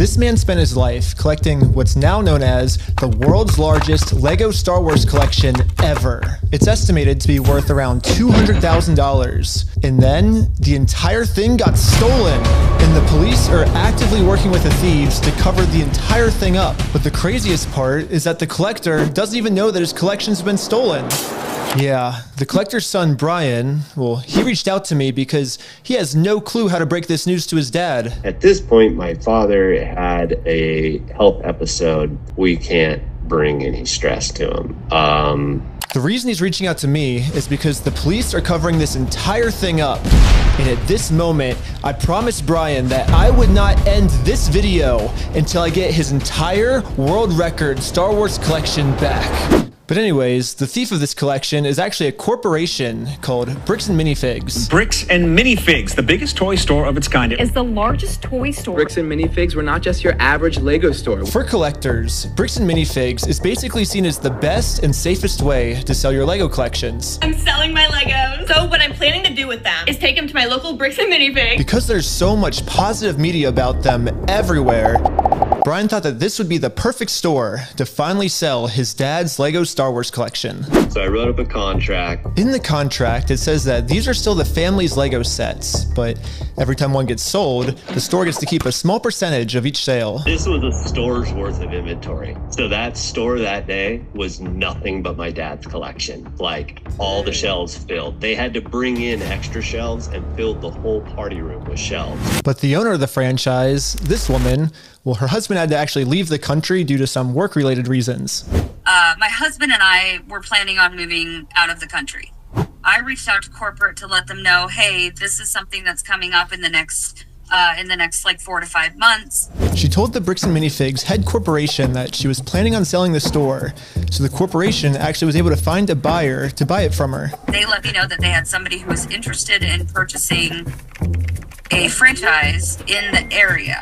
This man spent his life collecting what's now known as the world's largest Lego Star Wars collection ever. It's estimated to be worth around $200,000. And then the entire thing got stolen, and the police are actively working with the thieves to cover the entire thing up. But the craziest part is that the collector doesn't even know that his collection's been stolen. Yeah, the collector's son, Brian, well, he reached out to me because he has no clue how to break this news to his dad. At this point, my father had a health episode. We can't bring any stress to him. The reason he's reaching out to me is because the police are covering this entire thing up. And at this moment, I promised Brian that I would not end this video until I get his entire world record Star Wars collection back. But anyways, the thief of this collection is actually a corporation called Bricks and Minifigs. Bricks and Minifigs, the biggest toy store of its kind. Is the largest toy store. Bricks and Minifigs were not just your average Lego store. For collectors, Bricks and Minifigs is basically seen as the best and safest way to sell your Lego collections. I'm selling my Legos. So what I'm planning to do with them is take them to my local Bricks and Minifigs. Because there's so much positive media about them everywhere, Brian thought that this would be the perfect store to finally sell his dad's Lego Star Wars collection. So I wrote up a contract. In the contract, it says that these are still the family's Lego sets, but every time one gets sold, the store gets to keep a small percentage of each sale. This was a store's worth of inventory. So that store that day was nothing but my dad's collection. Like, all the shelves filled. They had to bring in extra shelves and fill the whole party room with shelves. But the owner of the franchise, this woman, well, her husband had to actually leave the country due to some work-related reasons. My husband and I were planning on moving out of the country. I reached out to corporate to let them know, hey, this is something that's coming up in the next like 4 to 5 months. She told the Bricks and Minifigs head corporation that she was planning on selling the store, so the corporation actually was able to find a buyer to buy it from her. They let me know that they had somebody who was interested in purchasing a franchise in the area.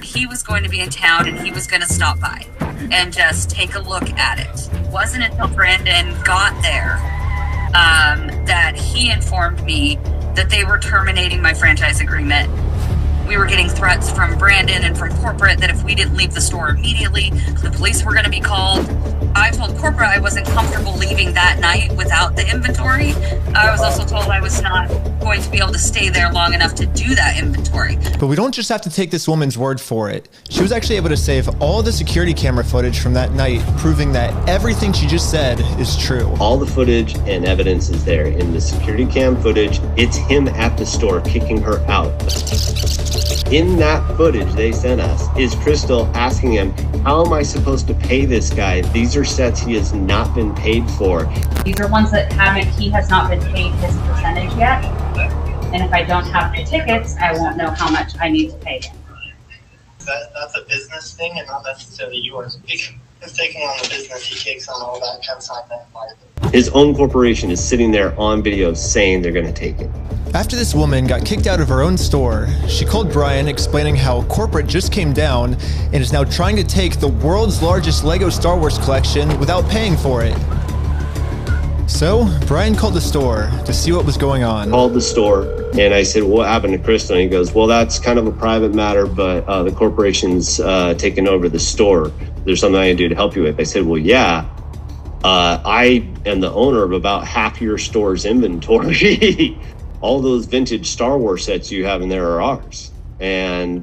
He was going to be in town and he was going to stop by and just take a look at it. It wasn't until Brandon got there that he informed me that they were terminating my franchise agreement. We were getting threats from Brandon and from corporate that if we didn't leave the store immediately, the police were going to be called. I told corporate I wasn't comfortable leaving that night without the inventory. I was also told I was not going to be able to stay there long enough to do that inventory. But we don't just have to take this woman's word for it. She was actually able to save all the security camera footage from that night, proving that everything she just said is true. All the footage and evidence is there. In the security cam footage, it's him at the store kicking her out. In that footage they sent us is Crystal asking him, how am I supposed to pay this guy? These are sets he has not been paid for. These are ones that he has not been paid his percentage yet. And if I don't have the tickets, I won't know how much I need to pay him. That's a business thing and not necessarily yours. He's taking on the business, he takes on all that consignment. His own corporation is sitting there on video saying they're going to take it. After this woman got kicked out of her own store, she called Brian explaining how corporate just came down and is now trying to take the world's largest Lego Star Wars collection without paying for it. So, Brian called the store to see what was going on. Called the store and I said, what happened to Crystal? And he goes, well, that's kind of a private matter, but the corporation's taken over the store. There's something I can do to help you with. I said, well, yeah. I am the owner of about half your store's inventory. All those vintage Star Wars sets you have in there are ours. And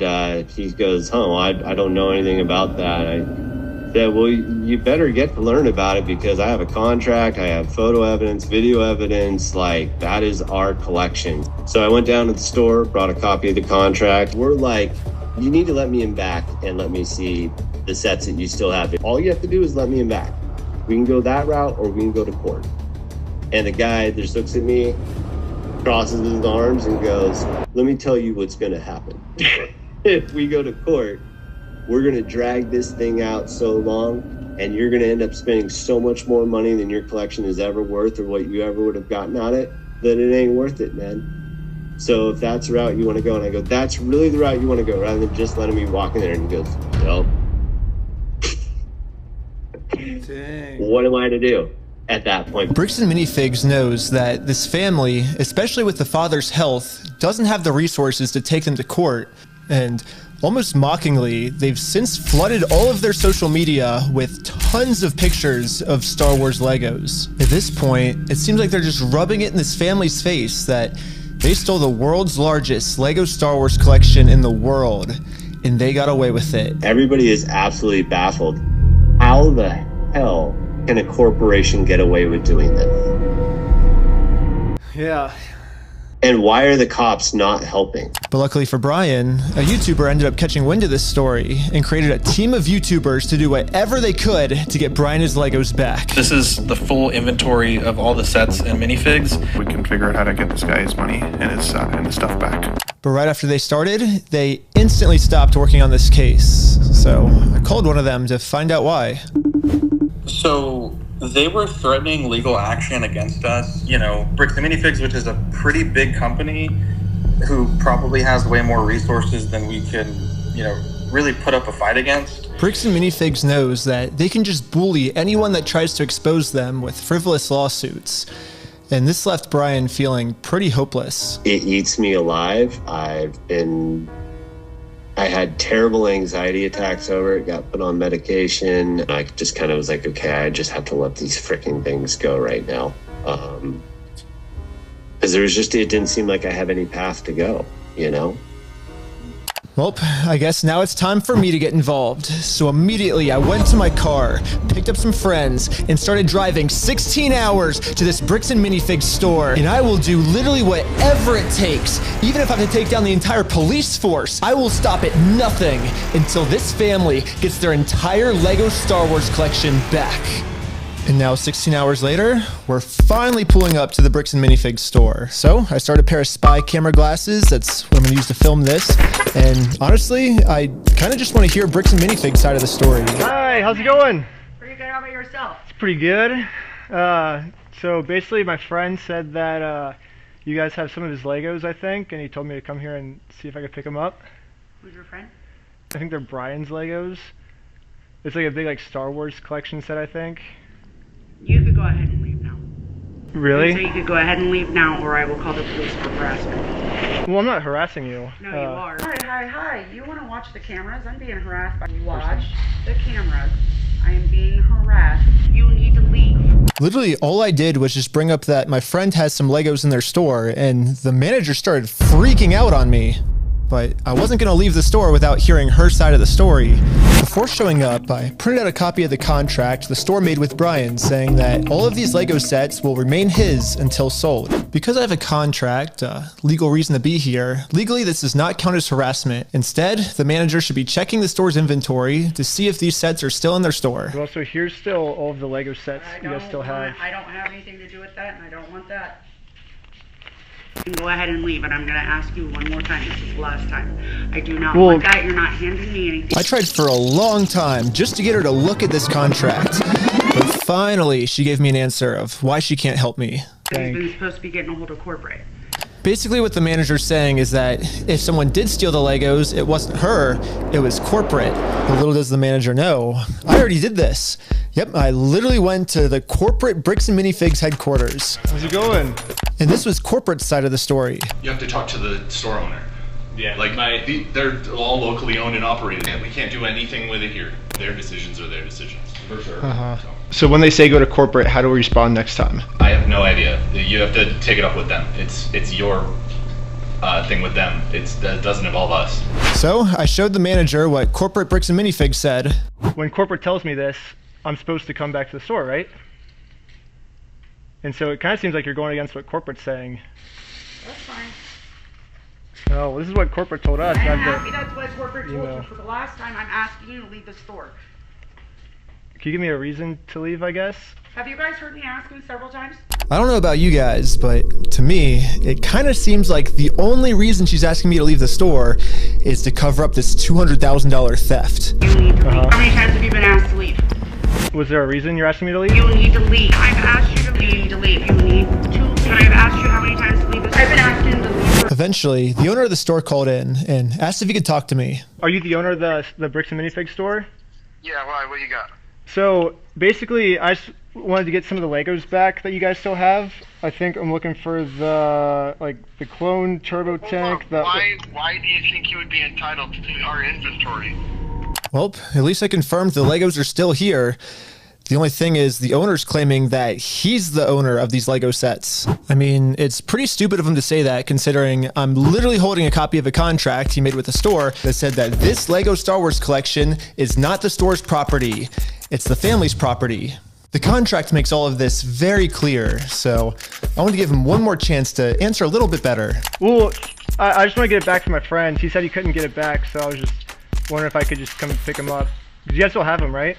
he goes, I don't know anything about that. I said, well, you better get to learn about it because I have a contract, I have photo evidence, video evidence, like that is our collection. So I went down to the store, brought a copy of the contract. We're like, you need to let me in back and let me see the sets that you still have. All you have to do is let me in back. We can go that route or we can go to court. And the guy just looks at me, crosses his arms and goes, let me tell you what's gonna happen. If we go to court, we're gonna drag this thing out so long and you're gonna end up spending so much more money than your collection is ever worth or what you ever would have gotten on it, that it ain't worth it, man. So if that's the route you wanna go, and I go, that's really the route you wanna go, rather than just letting me walk in there, and he goes, no. Dang. What am I to do at that point? Bricks and Minifigs knows that this family, especially with the father's health, doesn't have the resources to take them to court. And Almost mockingly, they've since flooded all of their social media with tons of pictures of Star Wars Legos. At this point, it seems like they're just rubbing it in this family's face that they stole the world's largest Lego Star Wars collection in the world, and they got away with it. Everybody is absolutely baffled. How the hell can a corporation get away with doing this? Yeah. And why are the cops not helping? But luckily for Brian, a YouTuber ended up catching wind of this story and created a team of YouTubers to do whatever they could to get Brian his Legos back. This is the full inventory of all the sets and minifigs. We can figure out how to get this guy his money and his stuff back. But right after they started, they instantly stopped working on this case. So I called one of them to find out why. So they were threatening legal action against us. You know, Bricks and Minifigs, which is a pretty big company who probably has way more resources than we can, you know, really put up a fight against. Bricks and Minifigs knows that they can just bully anyone that tries to expose them with frivolous lawsuits. And this left Brian feeling pretty hopeless. It eats me alive. I had terrible anxiety attacks over it, got put on medication. I just kind of was like, okay, I just have to let these freaking things go right now. Because it didn't seem like I have any path to go, you know? Well, I guess now it's time for me to get involved. So immediately I went to my car, picked up some friends, and started driving 16 hours to this Bricks and Minifigs store. And I will do literally whatever it takes. Even if I have to take down the entire police force, I will stop at nothing until this family gets their entire Lego Star Wars collection back. And now 16 hours later, we're finally pulling up to the Bricks and Minifigs store. So I started a pair of spy camera glasses. That's what I'm gonna use to film this. And honestly, I kind of just want to hear Bricks and Minifigs side of the story. Hi, how's it going? Pretty good. How about yourself? It's pretty good. So basically my friend said that you guys have some of his Legos, I think, and he told me to come here and see if I could pick them up. Who's your friend? I think they're Brian's Legos. It's like a big Star Wars collection set, I think. You could go ahead and leave now. Really? So you could go ahead and leave now, or I will call the police for harassment. Well, I'm not harassing you. No, you are. Hi. You want to watch the cameras? I'm being harassed by you. Watch the cameras. I am being harassed. You need to leave. Literally, all I did was just bring up that my friend has some Legos in their store, and the manager started freaking out on me. But I wasn't going to leave the store without hearing her side of the story. Before showing up, I printed out a copy of the contract the store made with Brian, saying that all of these Lego sets will remain his until sold. Because I have a contract, legal reason to be here, legally this does not count as harassment. Instead, the manager should be checking the store's inventory to see if these sets are still in their store. Well, so here's still all of the Lego sets you guys still have. I don't have anything to do with that, and I don't want that. You can go ahead and leave, and I'm going to ask you one more time. This is the last time. I do not want that. You're not handing me anything. I tried for a long time just to get her to look at this contract. But finally, she gave me an answer of why she can't help me. He's been supposed to be getting a hold of corporate. Basically what the manager's saying is that if someone did steal the Legos, it wasn't her, it was corporate. But little does the manager know, I already did this. Yep, I literally went to the corporate Bricks and Minifigs headquarters. How's it going? And this was corporate's side of the story. You have to talk to the store owner. Yeah, they're all locally owned and operated, and we can't do anything with it here. Their decisions are their decisions. For sure. So when they say go to corporate, how do we respond next time? I have no idea. You have to take it up with them. It's your thing with them. That doesn't involve us. So I showed the manager what corporate Bricks and Minifigs said. When corporate tells me this, I'm supposed to come back to the store, right? And so it kind of seems like you're going against what corporate's saying. That's fine. Oh, well, this is what corporate told us. I'm happy that's what corporate told you. For the last time, I'm asking you to leave the store. Can you give me a reason to leave, I guess? Have you guys heard me ask you several times? I don't know about you guys, but to me, it kind of seems like the only reason she's asking me to leave the store is to cover up this $200,000 theft. You need to leave. How many times have you been asked to leave? Was there a reason you're asking me to leave? You need to leave. I've asked you to leave. You need to leave. You need to leave. I've asked you how many times to leave this. I've been asking to leave. Eventually, the owner of the store called in and asked if he could talk to me. Are you the owner of the Bricks and Minifigs store? Yeah, why? What you got? So basically, wanted to get some of the Legos back that you guys still have. I think I'm looking for the clone turbo tank. Why do you think you would be entitled to our inventory? Well, at least I confirmed the Legos are still here. The only thing is the owner's claiming that he's the owner of these Lego sets. I mean, it's pretty stupid of him to say that, considering I'm literally holding a copy of a contract he made with the store that said that this Lego Star Wars collection is not the store's property. It's the family's property. The contract makes all of this very clear, so I want to give him one more chance to answer a little bit better. Well, I just want to get it back from my friend. He said he couldn't get it back, so I was just wondering if I could just come and pick him up. You guys still have him, right?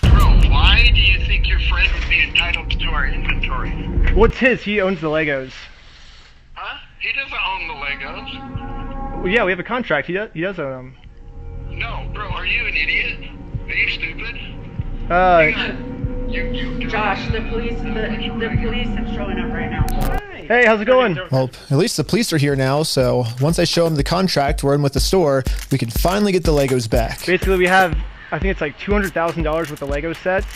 Why do you think your friend would be entitled to our inventory? Well, it's his. He owns the Legos. Huh? He doesn't own the Legos. Well, yeah, we have a contract. He does own them. No, bro, are you an idiot? Are you stupid? Josh, the police are showing up right now. Hi. Hey, how's it going? Well, at least the police are here now, so once I show him the contract we're in with the store, we can finally get the Legos back. Basically, we have, I think it's like $200,000 worth of Lego sets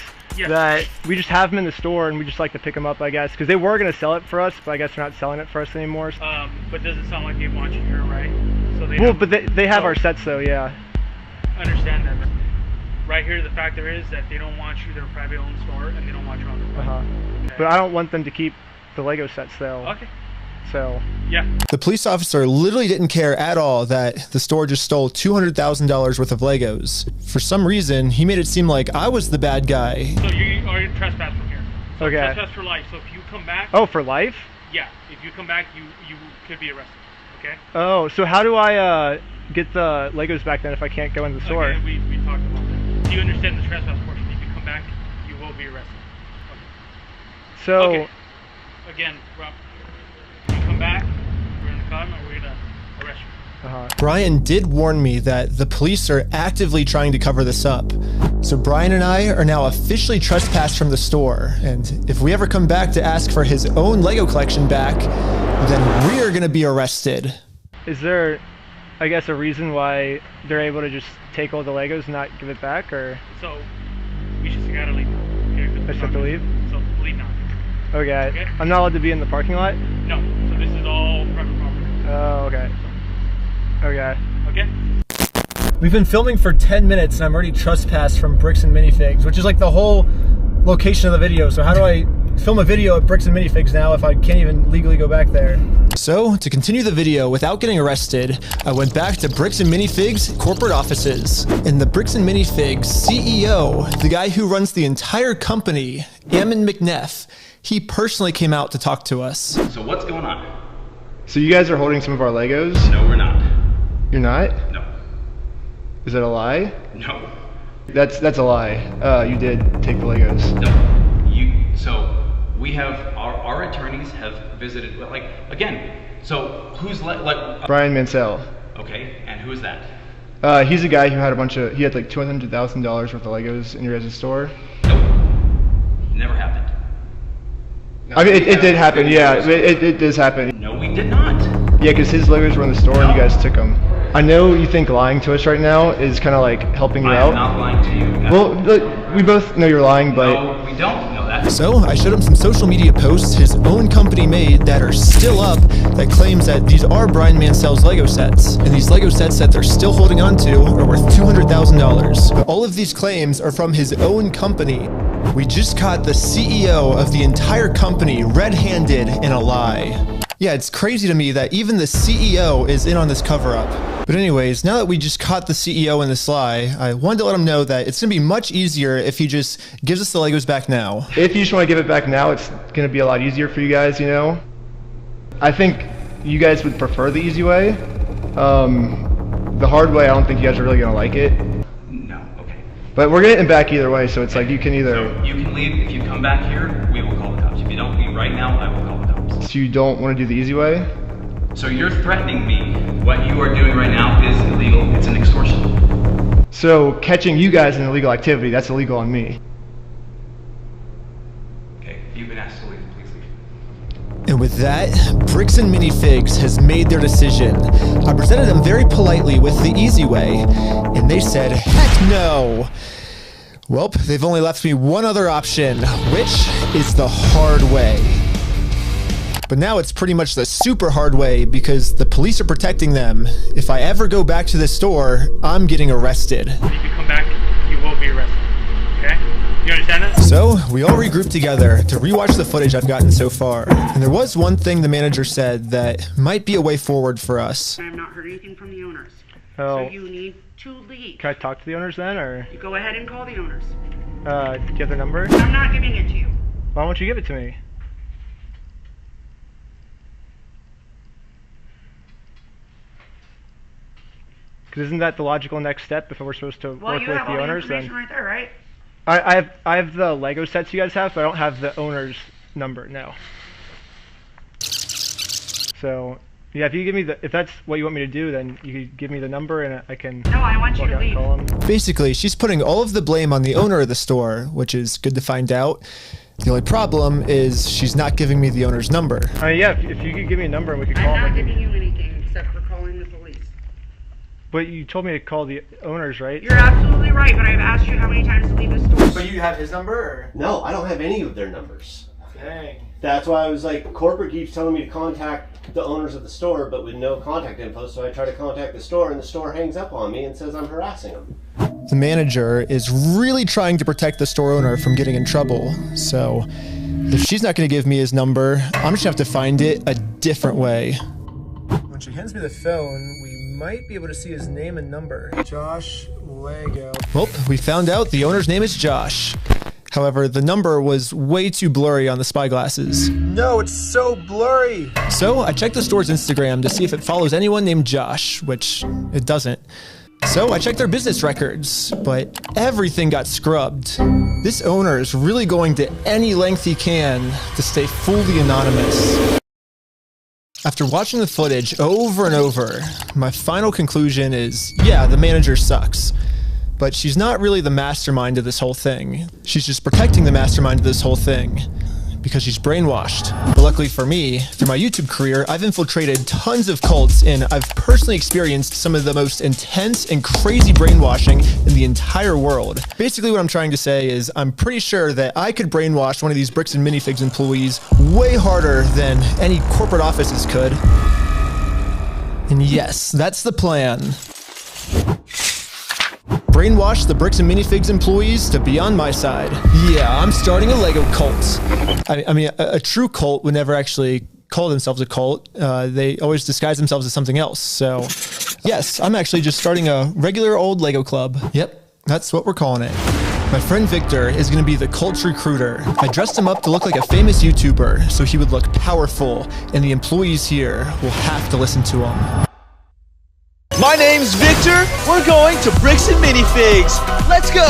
that we just have them in the store, and we just like to pick them up, I guess, because they were going to sell it for us, but I guess they're not selling it for us anymore. But does it sound like they want you here, right? So they have our sets, though, yeah. I understand that. Right here, the factor is that they don't want you. They're a private owned store, and they don't want you on the front. Okay. But I don't want them to keep the Lego sets, though. Okay. So yeah. The police officer literally didn't care at all that the store just stole $200,000 worth of Legos. For some reason, he made it seem like I was the bad guy. So you are trespass from here. So okay. Trespass for life. So if you come back. Oh, for life? Yeah. If you come back, you could be arrested. Okay. Oh, so how do I get the Legos back then if I can't go in the store? Okay, we talked about that. Do you understand the trespass portion? If you come back, you will be arrested. Okay. So. Okay. Again, Rob, if you come back, we're in the car and we're gonna arrest you. Brian did warn me that the police are actively trying to cover this up. So Brian and I are now officially trespassed from the store, and if we ever come back to ask for his own Lego collection back, then we are going to be arrested. Is there, I guess, a reason why they're able to just take all the Legos and not give it back, or? So, we just gotta leave. Okay, I just have to leave? So, leave now. Okay. I'm not allowed to be in the parking lot? No. So this is all private property. Oh, okay. Okay. Okay. We've been filming for 10 minutes and I'm already trespassed from Bricks and Minifigs, which is like the whole location of the video. So how do I film a video at Bricks and Minifigs now if I can't even legally go back there? So to continue the video without getting arrested, I went back to Bricks and Minifigs corporate offices. And the Bricks and Minifigs CEO, the guy who runs the entire company, Ammon McNeff, he personally came out to talk to us. So what's going on? So you guys are holding some of our Legos? No, we're not. You're not? No. Is that a lie? No. That's a lie. You did take the Legos. No. So we have our attorneys have visited. Like again. So who's like? Brian Mansell. Okay, and who is that? He's a guy who had he had like $200,000 worth of Legos in your guys' store. Nope. Never happened. No, I mean, it did happen, yeah. It does happen. No, we did not. Yeah, because his Legos were in the store and you guys took them. I know you think lying to us right now is kind of like helping you out. I'm not lying to you. Well, look, we both know you're lying, but... No, we don't know that. So, I showed him some social media posts his own company made that are still up that claims that these are Brian Mansell's Lego sets. And these Lego sets that they're still holding on to are worth $200,000. All of these claims are from his own company. We just caught the CEO of the entire company red-handed in a lie. Yeah, it's crazy to me that even the CEO is in on this cover-up. But anyways, now that we just caught the CEO in this lie, I wanted to let him know that it's going to be much easier if he just gives us the Legos back now. If you just want to give it back now, it's going to be a lot easier for you guys, you know? I think you guys would prefer the easy way. The hard way, I don't think you guys are really going to like it. No, okay. But we're getting it back either way, so it's like you can either... So you can leave. If you come back here, we will call the cops. If you don't leave right now, I will call the cops. So you don't want to do the easy way? So you're threatening me. What you are doing right now is illegal. It's an extortion. So catching you guys in illegal activity, that's illegal on me. Okay, you've been asked to leave. Please leave. And with that, Bricks and Minifigs has made their decision. I presented them very politely with the easy way, and they said, heck no! Well, they've only left me one other option, which is the hard way. But now it's pretty much the super hard way because the police are protecting them. If I ever go back to the store, I'm getting arrested. If you come back, you will be arrested. Okay? You understand that? So we all regrouped together to rewatch the footage I've gotten so far. And there was one thing the manager said that might be a way forward for us. I have not heard anything from the owners. Oh. So you need to leave. Can I talk to the owners then, or? You go ahead and call the owners. Do you have their number? I'm not giving it to you. Why won't you give it to me? Because isn't that the logical next step if we're supposed to work with the owners? Well, you have all the information right there, right? I have the Lego sets you guys have, but I don't have the owner's number now. So yeah, if you give me if that's what you want me to do, then you could give me the number and I can. No, I want you to leave. Basically, she's putting all of the blame on the owner of the store, which is good to find out. The only problem is she's not giving me the owner's number. Yeah, if you could give me a number and we could call them. I'm not giving you anything except for calling the police. But you told me to call the owners, right? You're absolutely right, but I've asked you how many times to leave the store. But you have his number, or? No, I don't have any of their numbers. Dang. That's why I was like, corporate keeps telling me to contact the owners of the store, but with no contact info, so I try to contact the store, and the store hangs up on me and says I'm harassing them. The manager is really trying to protect the store owner from getting in trouble, so if she's not going to give me his number, I'm just going to have to find it a different way. When she hands me the phone, we might be able to see his name and number. Josh Lego. Well, we found out the owner's name is Josh. However, the number was way too blurry on the spy glasses. No, it's so blurry. So I checked the store's Instagram to see if it follows anyone named Josh, which it doesn't. So I checked their business records, but everything got scrubbed. This owner is really going to any length he can to stay fully anonymous. After watching the footage over and over, my final conclusion is, yeah, the manager sucks. But she's not really the mastermind of this whole thing. She's just protecting the mastermind of this whole thing because she's brainwashed. But luckily for me, through my YouTube career, I've infiltrated tons of cults and I've personally experienced some of the most intense and crazy brainwashing in the entire world. Basically what I'm trying to say is I'm pretty sure that I could brainwash one of these Bricks and Minifigs employees way harder than any corporate offices could. And yes, that's the plan. Brainwash the Bricks and Minifigs employees to be on my side. Yeah, I'm starting a Lego cult. I mean, a true cult would never actually call themselves a cult. They always disguise themselves as something else. So, yes, I'm actually just starting a regular old Lego club. Yep, that's what we're calling it. My friend Victor is going to be the cult recruiter. I dressed him up to look like a famous YouTuber, so he would look powerful, and the employees here will have to listen to him. My name's Victor. We're going to Bricks and Minifigs. Let's go.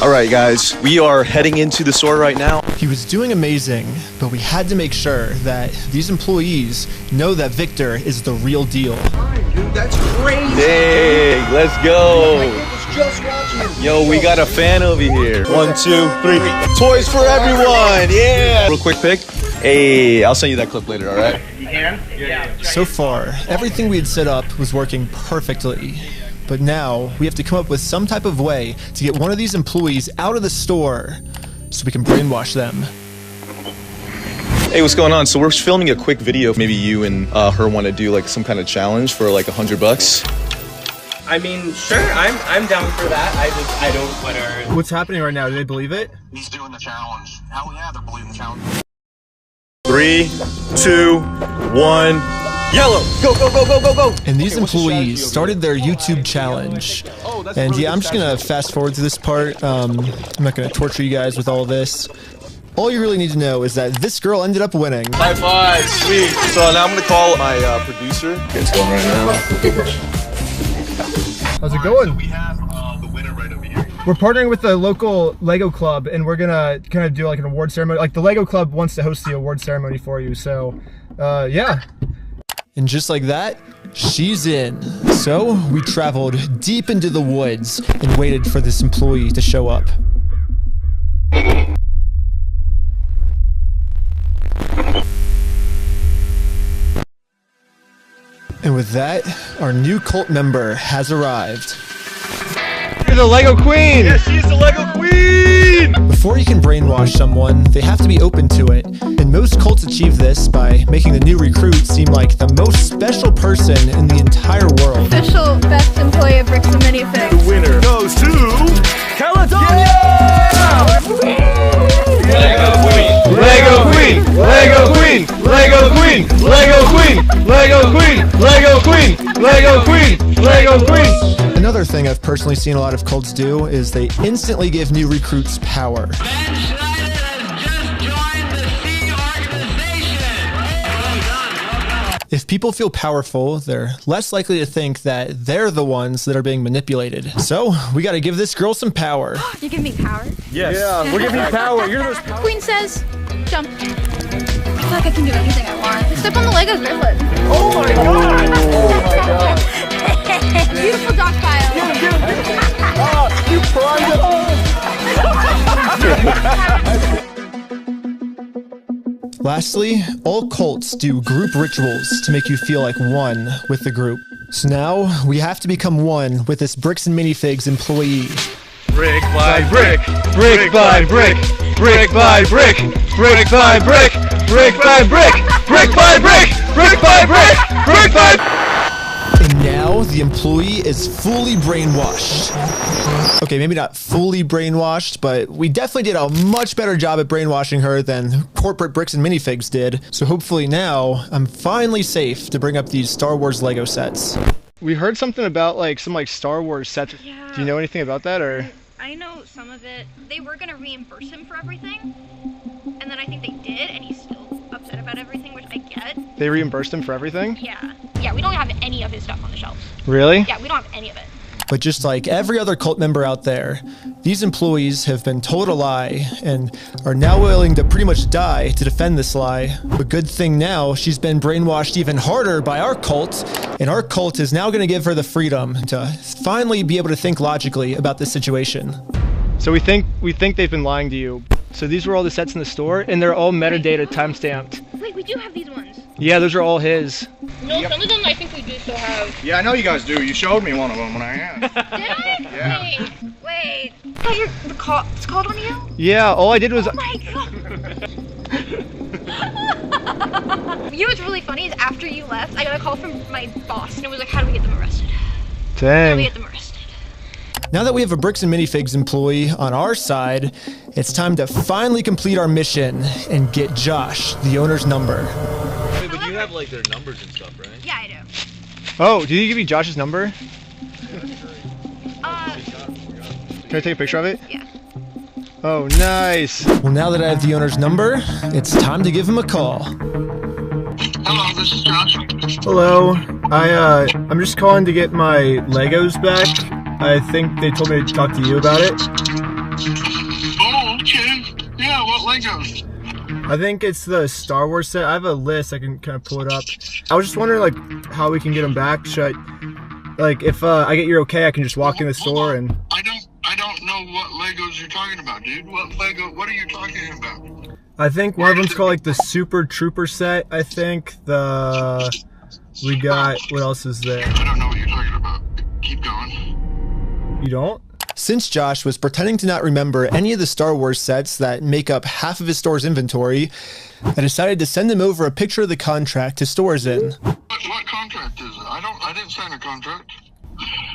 All right, guys, we are heading into the store right now. He was doing amazing, but we had to make sure that these employees know that Victor is the real deal. Dude, that's crazy. Dang, let's go. Just watching. Yo, we got a fan over here. 1, 2, 3. Toys for everyone. Yeah. Real quick pic. Hey, I'll send you that clip later, all right? You can? Yeah. So far, everything we had set up was working perfectly. But now, we have to come up with some type of way to get one of these employees out of the store so we can brainwash them. Hey, what's going on? So we're filming a quick video. Maybe you and her want to do like some kind of challenge for like $100. I mean, sure, I'm down for that. I don't want to. What's happening right now? Do they believe it? He's doing the challenge. Hell yeah, they're believing the challenge. 3, 2, 1. Yellow! Go, go, go, go, go, go! And these employees started their YouTube challenge. And yeah, I'm just gonna fast forward to this part. I'm not gonna torture you guys with all this. All you really need to know is that this girl ended up winning. High five, sweet. So now I'm gonna call my producer. It's going right now. How's it going? So we have the winner right over here. We're partnering with the local Lego club, and we're gonna kind of do like an award ceremony. Like the Lego club wants to host the award ceremony for you, so yeah. And just like that, she's in. So we traveled deep into the woods and waited for this employee to show up. And with that, our new cult member has arrived. You're the Lego Queen! Yes, she's the Lego Queen! Before you can brainwash someone, they have to be open to it. And most cults achieve this by making the new recruit seem like the most special person in the entire world. Official best employee of Bricks and Minifigs. The winner goes to Caledonia! Lego Queen! Lego Queen! Lego Queen! Lego Queen! Lego Queen! Lego Queen! Lego Queen! Lego Queen! Lego Queen! Another thing I've personally seen a lot of cults do is they instantly give new recruits power. If people feel powerful, they're less likely to think that they're the ones that are being manipulated. So, we gotta give this girl some power. You give me power? Yes. Yeah, we're giving you power. You're the most powerful. Queen says, jump. I feel like I can do anything I want. Step on the Legos barefoot. Oh my god! Oh my god! Beautiful dog pile. You primed it. Lastly, all cults do group rituals to make you feel like one with the group. So now, we have to become one with this Bricks and Minifigs employee. Brick by brick, brick by brick, brick by brick, brick by brick, brick by brick, brick by brick, brick by brick, brick by brick. And now the employee is fully brainwashed. Okay, maybe not fully brainwashed, but we definitely did a much better job at brainwashing her than corporate Bricks and Minifigs did. So hopefully now I'm finally safe to bring up these Star Wars Lego sets. We heard something about some Star Wars sets. Yeah. Do you know anything about that, or? I know some of it. They were gonna reimburse him for everything, and then I think they did, and he's still upset about everything, which I get. They reimbursed him for everything? Yeah. Yeah, we don't have any of his stuff on the shelves. Really? Yeah, we don't have any of it. But just like every other cult member out there, these employees have been told a lie and are now willing to pretty much die to defend this lie. But good thing now, she's been brainwashed even harder by our cult, and our cult is now going to give her the freedom to finally be able to think logically about this situation. So we think they've been lying to you. So these were all the sets in the store, and they're all metadata time-stamped. Wait, we do have these ones. Yeah, those are all his. No, some of them I think we do still have. Yeah, I know you guys do. You showed me one of them when I asked. Did I? Yeah. Wait. It's called one of you? Yeah, all I did was... Oh my god. You know what's really funny is after you left, I got a call from my boss, and it was like, how do we get them arrested? Dang. How do we get them arrested? Now that we have a Bricks and Minifigs employee on our side, it's time to finally complete our mission and get Josh, the owner's number. Wait, but you have their numbers and stuff, right? Yeah, I do. Oh, did he give you Josh's number? Can I take a picture of it? Yeah. Oh, nice. Well, now that I have the owner's number, it's time to give him a call. Hello, this is Josh. Hello. I'm just calling to get my Legos back. I think they told me to talk to you about it. Oh, okay. Yeah, what Legos? I think it's the Star Wars set. I have a list. I can kind of pull it up. I was just wondering, how we can get them back. Should I, if I get your okay, I can just walk in the store and... I don't know what Legos you're talking about, dude. What are you talking about? I think one of them's called, the Super Trooper set, I think. We got... What else is there? I don't know what you're talking about. Keep going. You don't? Since Josh was pretending to not remember any of the Star Wars sets that make up half of his store's inventory, I decided to send him over a picture of the contract his store is in. What contract is it? I didn't sign a contract.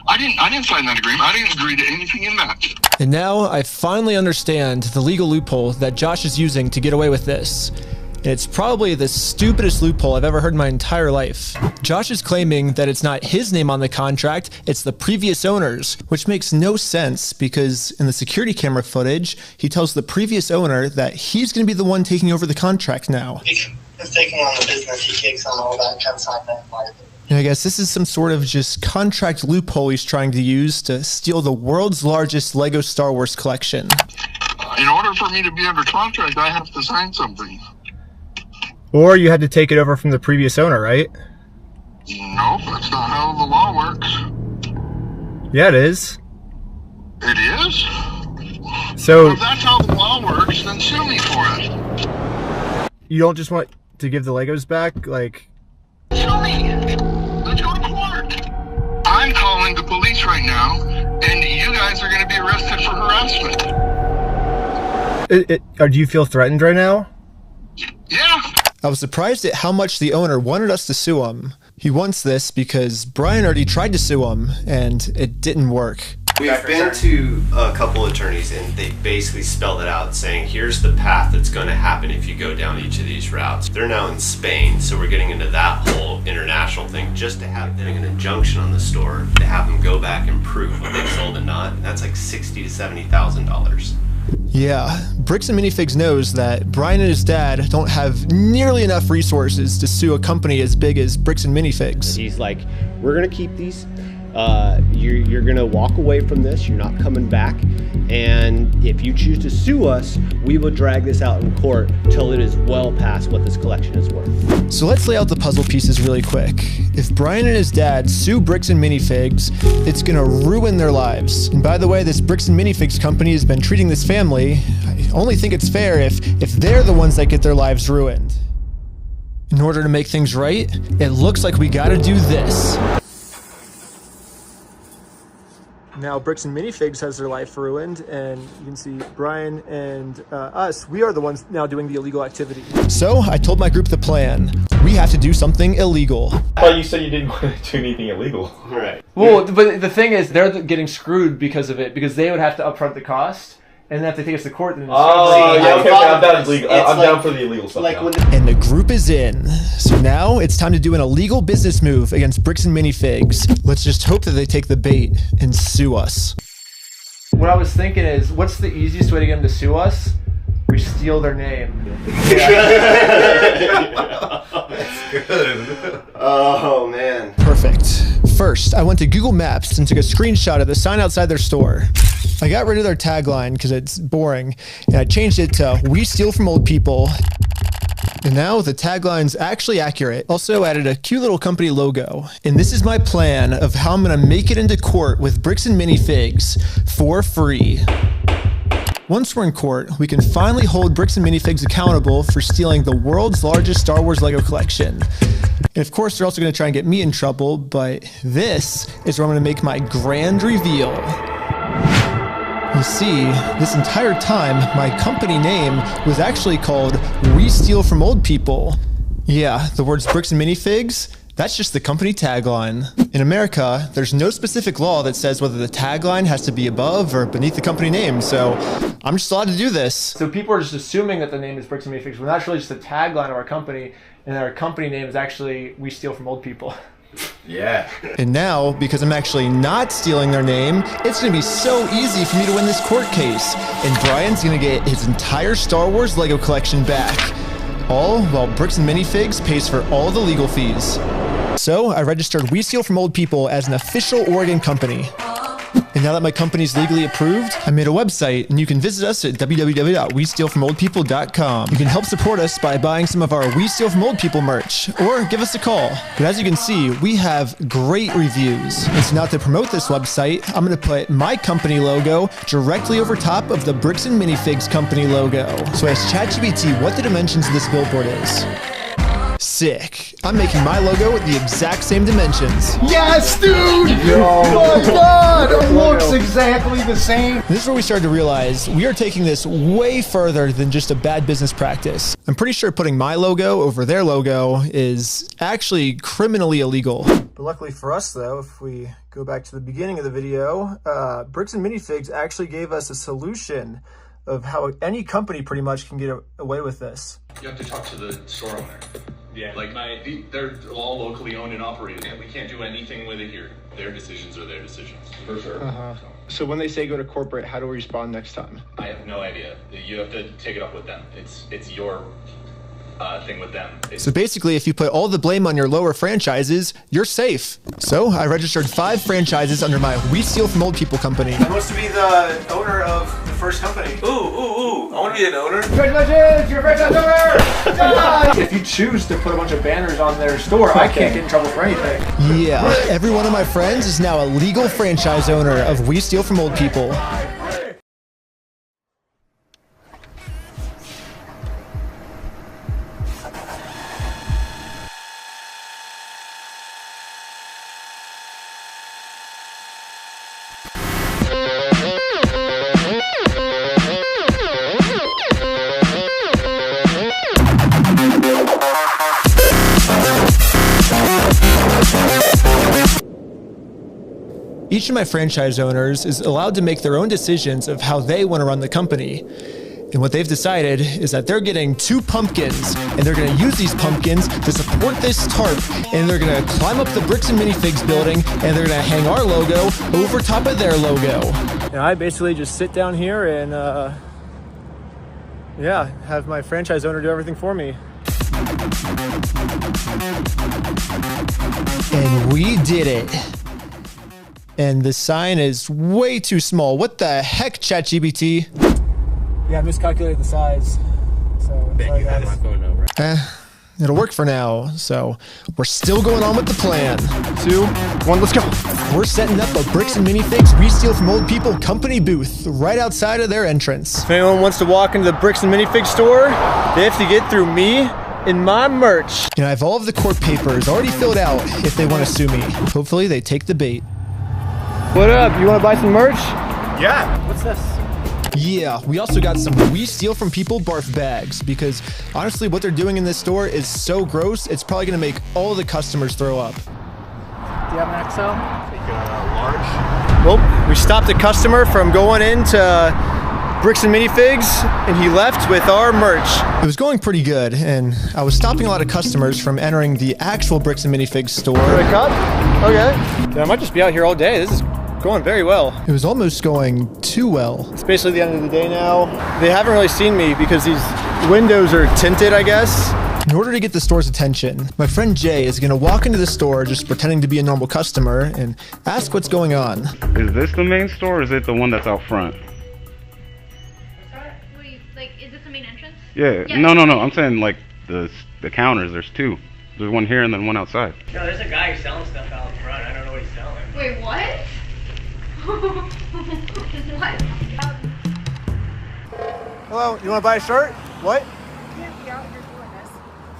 I didn't sign that agreement. I didn't agree to anything in that. And now I finally understand the legal loophole that Josh is using to get away with this. And it's probably the stupidest loophole I've ever heard in my entire life. Josh is claiming that it's not his name on the contract, it's the previous owner's, which makes no sense because in the security camera footage, he tells the previous owner that he's going to be the one taking over the contract now. He's taking on the business, he takes on all that consignment liability. And I guess this is some sort of just contract loophole he's trying to use to steal the world's largest Lego Star Wars collection. In order for me to be under contract, I have to sign something. Or you had to take it over from the previous owner, right? Nope, that's not how the law works. Yeah, it is. It is? So if that's how the law works, then sue me for it. You don't just want to give the Legos back? Sue me! Let's go to court! I'm calling the police right now, and you guys guys are going to be arrested for harassment. Or do you feel threatened right now? Yeah. I was surprised at how much the owner wanted us to sue him. He wants this because Brian already tried to sue him and it didn't work. We've been to a couple attorneys and they basically spelled it out saying here's the path that's going to happen if you go down each of these routes. They're now in Spain, so we're getting into that whole international thing just to have them an injunction on the store to have them go back and prove what they sold and not. And that's like $60,000 to $70,000. Yeah, Bricks and Minifigs knows that Brian and his dad don't have nearly enough resources to sue a company as big as Bricks and Minifigs. He's like, we're gonna keep these. You're gonna walk away from this. You're not coming back. And if you choose to sue us, we will drag this out in court till it is well past what this collection is worth. So let's lay out the puzzle pieces really quick. If Brian and his dad sue Bricks and Minifigs, it's gonna ruin their lives. And by the way, this Bricks and Minifigs company has been treating this family. I only think it's fair if they're the ones that get their lives ruined. In order to make things right, it looks like we gotta do this. Now Bricks and Minifigs has their life ruined, and you can see Brian and us, we are the ones now doing the illegal activity. So I told my group the plan. We have to do something illegal. I thought you said you didn't want to do anything illegal. Right. Well, but the thing is, they're getting screwed because of it, because they would have to upfront the cost, and then have to take us to court. And oh, yeah, okay, I'm down illegal. I'm down for the illegal stuff. And the group is in. So now it's time to do an illegal business move against Bricks and Minifigs. Let's just hope that they take the bait and sue us. What I was thinking is, what's the easiest way to get them to sue us? We steal their name. That's good. Oh, man. Perfect. First, I went to Google Maps and took a screenshot of the sign outside their store. I got rid of their tagline because it's boring, and I changed it to "We steal from old people." And now the tagline's actually accurate. Also added a cute little company logo. And this is my plan of how I'm gonna make it into court with Bricks and Minifigs for free. Once we're in court, we can finally hold Bricks and Minifigs accountable for stealing the world's largest Star Wars Lego collection. And of course, they're also gonna try and get me in trouble, but this is where I'm gonna make my grand reveal. You see, this entire time, my company name was actually called We Steal From Old People. Yeah, the words Bricks and Minifigs, that's just the company tagline. In America, there's no specific law that says whether the tagline has to be above or beneath the company name, so I'm just allowed to do this. So people are just assuming that the name is Bricks and Minifigs, when that's really just the tagline of our company, and our company name is actually We Steal From Old People. Yeah. And now, because I'm actually not stealing their name, it's gonna be so easy for me to win this court case. And Brian's gonna get his entire Star Wars Lego collection back. All while Bricks and Minifigs pays for all the legal fees. So I registered We Steal From Old People as an official Oregon company. And now that my company's legally approved, I made a website, and you can visit us at www.westealfromoldpeople.com. You can help support us by buying some of our We Steal From Old People merch, or give us a call. But as you can see, we have great reviews. And so now to promote this website, I'm gonna put my company logo directly over top of the Bricks and Minifigs company logo. So I asked ChatGPT what the dimensions of this billboard is. Sick. I'm making my logo the exact same dimensions. Yes, dude! Oh my god! It looks exactly the same. This is where we started to realize we are taking this way further than just a bad business practice. I'm pretty sure putting my logo over their logo is actually criminally illegal. But luckily for us though, if we go back to the beginning of the video, Bricks and Minifigs actually gave us a solution of how any company pretty much can get away with this. You have to talk to the store owner. Yeah, like they're all locally owned and operated. We can't do anything with it here. Their decisions are their decisions. For sure. So when they say go to corporate, how do we respond next time? I have no idea. You have to take it up with them. It's your thing with them. So basically, if you put all the blame on your lower franchises, you're safe. So I registered 5 franchises under my We Steal From Old People company. I want to be the owner of the first company. Ooh, I want to be an owner. Congratulations, you're a franchise owner! If you choose to put a bunch of banners on their store, I can't get in trouble for anything. Yeah, every one of my friends is now a legal franchise owner of We Steal From Old People. Each of my franchise owners is allowed to make their own decisions of how they want to run the company. And what they've decided is that they're getting 2 pumpkins, and they're going to use these pumpkins to support this tarp, and they're going to climb up the Bricks and Minifigs building, and they're going to hang our logo over top of their logo. And I basically just sit down here and, yeah, have my franchise owner do everything for me. And we did it. And the sign is way too small. What the heck, ChatGPT? Yeah, I miscalculated the size. So sorry, guys. My phone number. It'll work for now. So we're still going on with the plan. 2, 1, let's go. We're setting up a Bricks and Minifigs We Steal From Old People company booth right outside of their entrance. If anyone wants to walk into the Bricks and Minifigs store, they have to get through me and my merch. You know, I have all of the court papers already filled out if they want to sue me. Hopefully they take the bait. What up? You want to buy some merch? Yeah. What's this? Yeah, we also got some We Steal From People barf bags because honestly what they're doing in this store is so gross, it's probably going to make all the customers throw up. Do you have an XL? Take a large. Well, we stopped a customer from going into Bricks and Minifigs, and he left with our merch. It was going pretty good, and I was stopping a lot of customers from entering the actual Bricks and Minifigs store. A cup? Okay. Yeah, I might just be out here all day. This is going very well. It was almost going too well. It's basically the end of the day now. They haven't really seen me because these windows are tinted, I guess. In order to get the store's attention, my friend Jay is gonna walk into the store just pretending to be a normal customer and ask what's going on. Is this the main store or is it the one that's out front? Is this the main entrance? Yeah. No. I'm saying like the counters. There's 2. There's one here and then one outside. No, there's a guy who's selling stuff out front. I don't know what he's selling. Wait, what? What? Hello, you want to buy a shirt? What? You can't be out here doing this.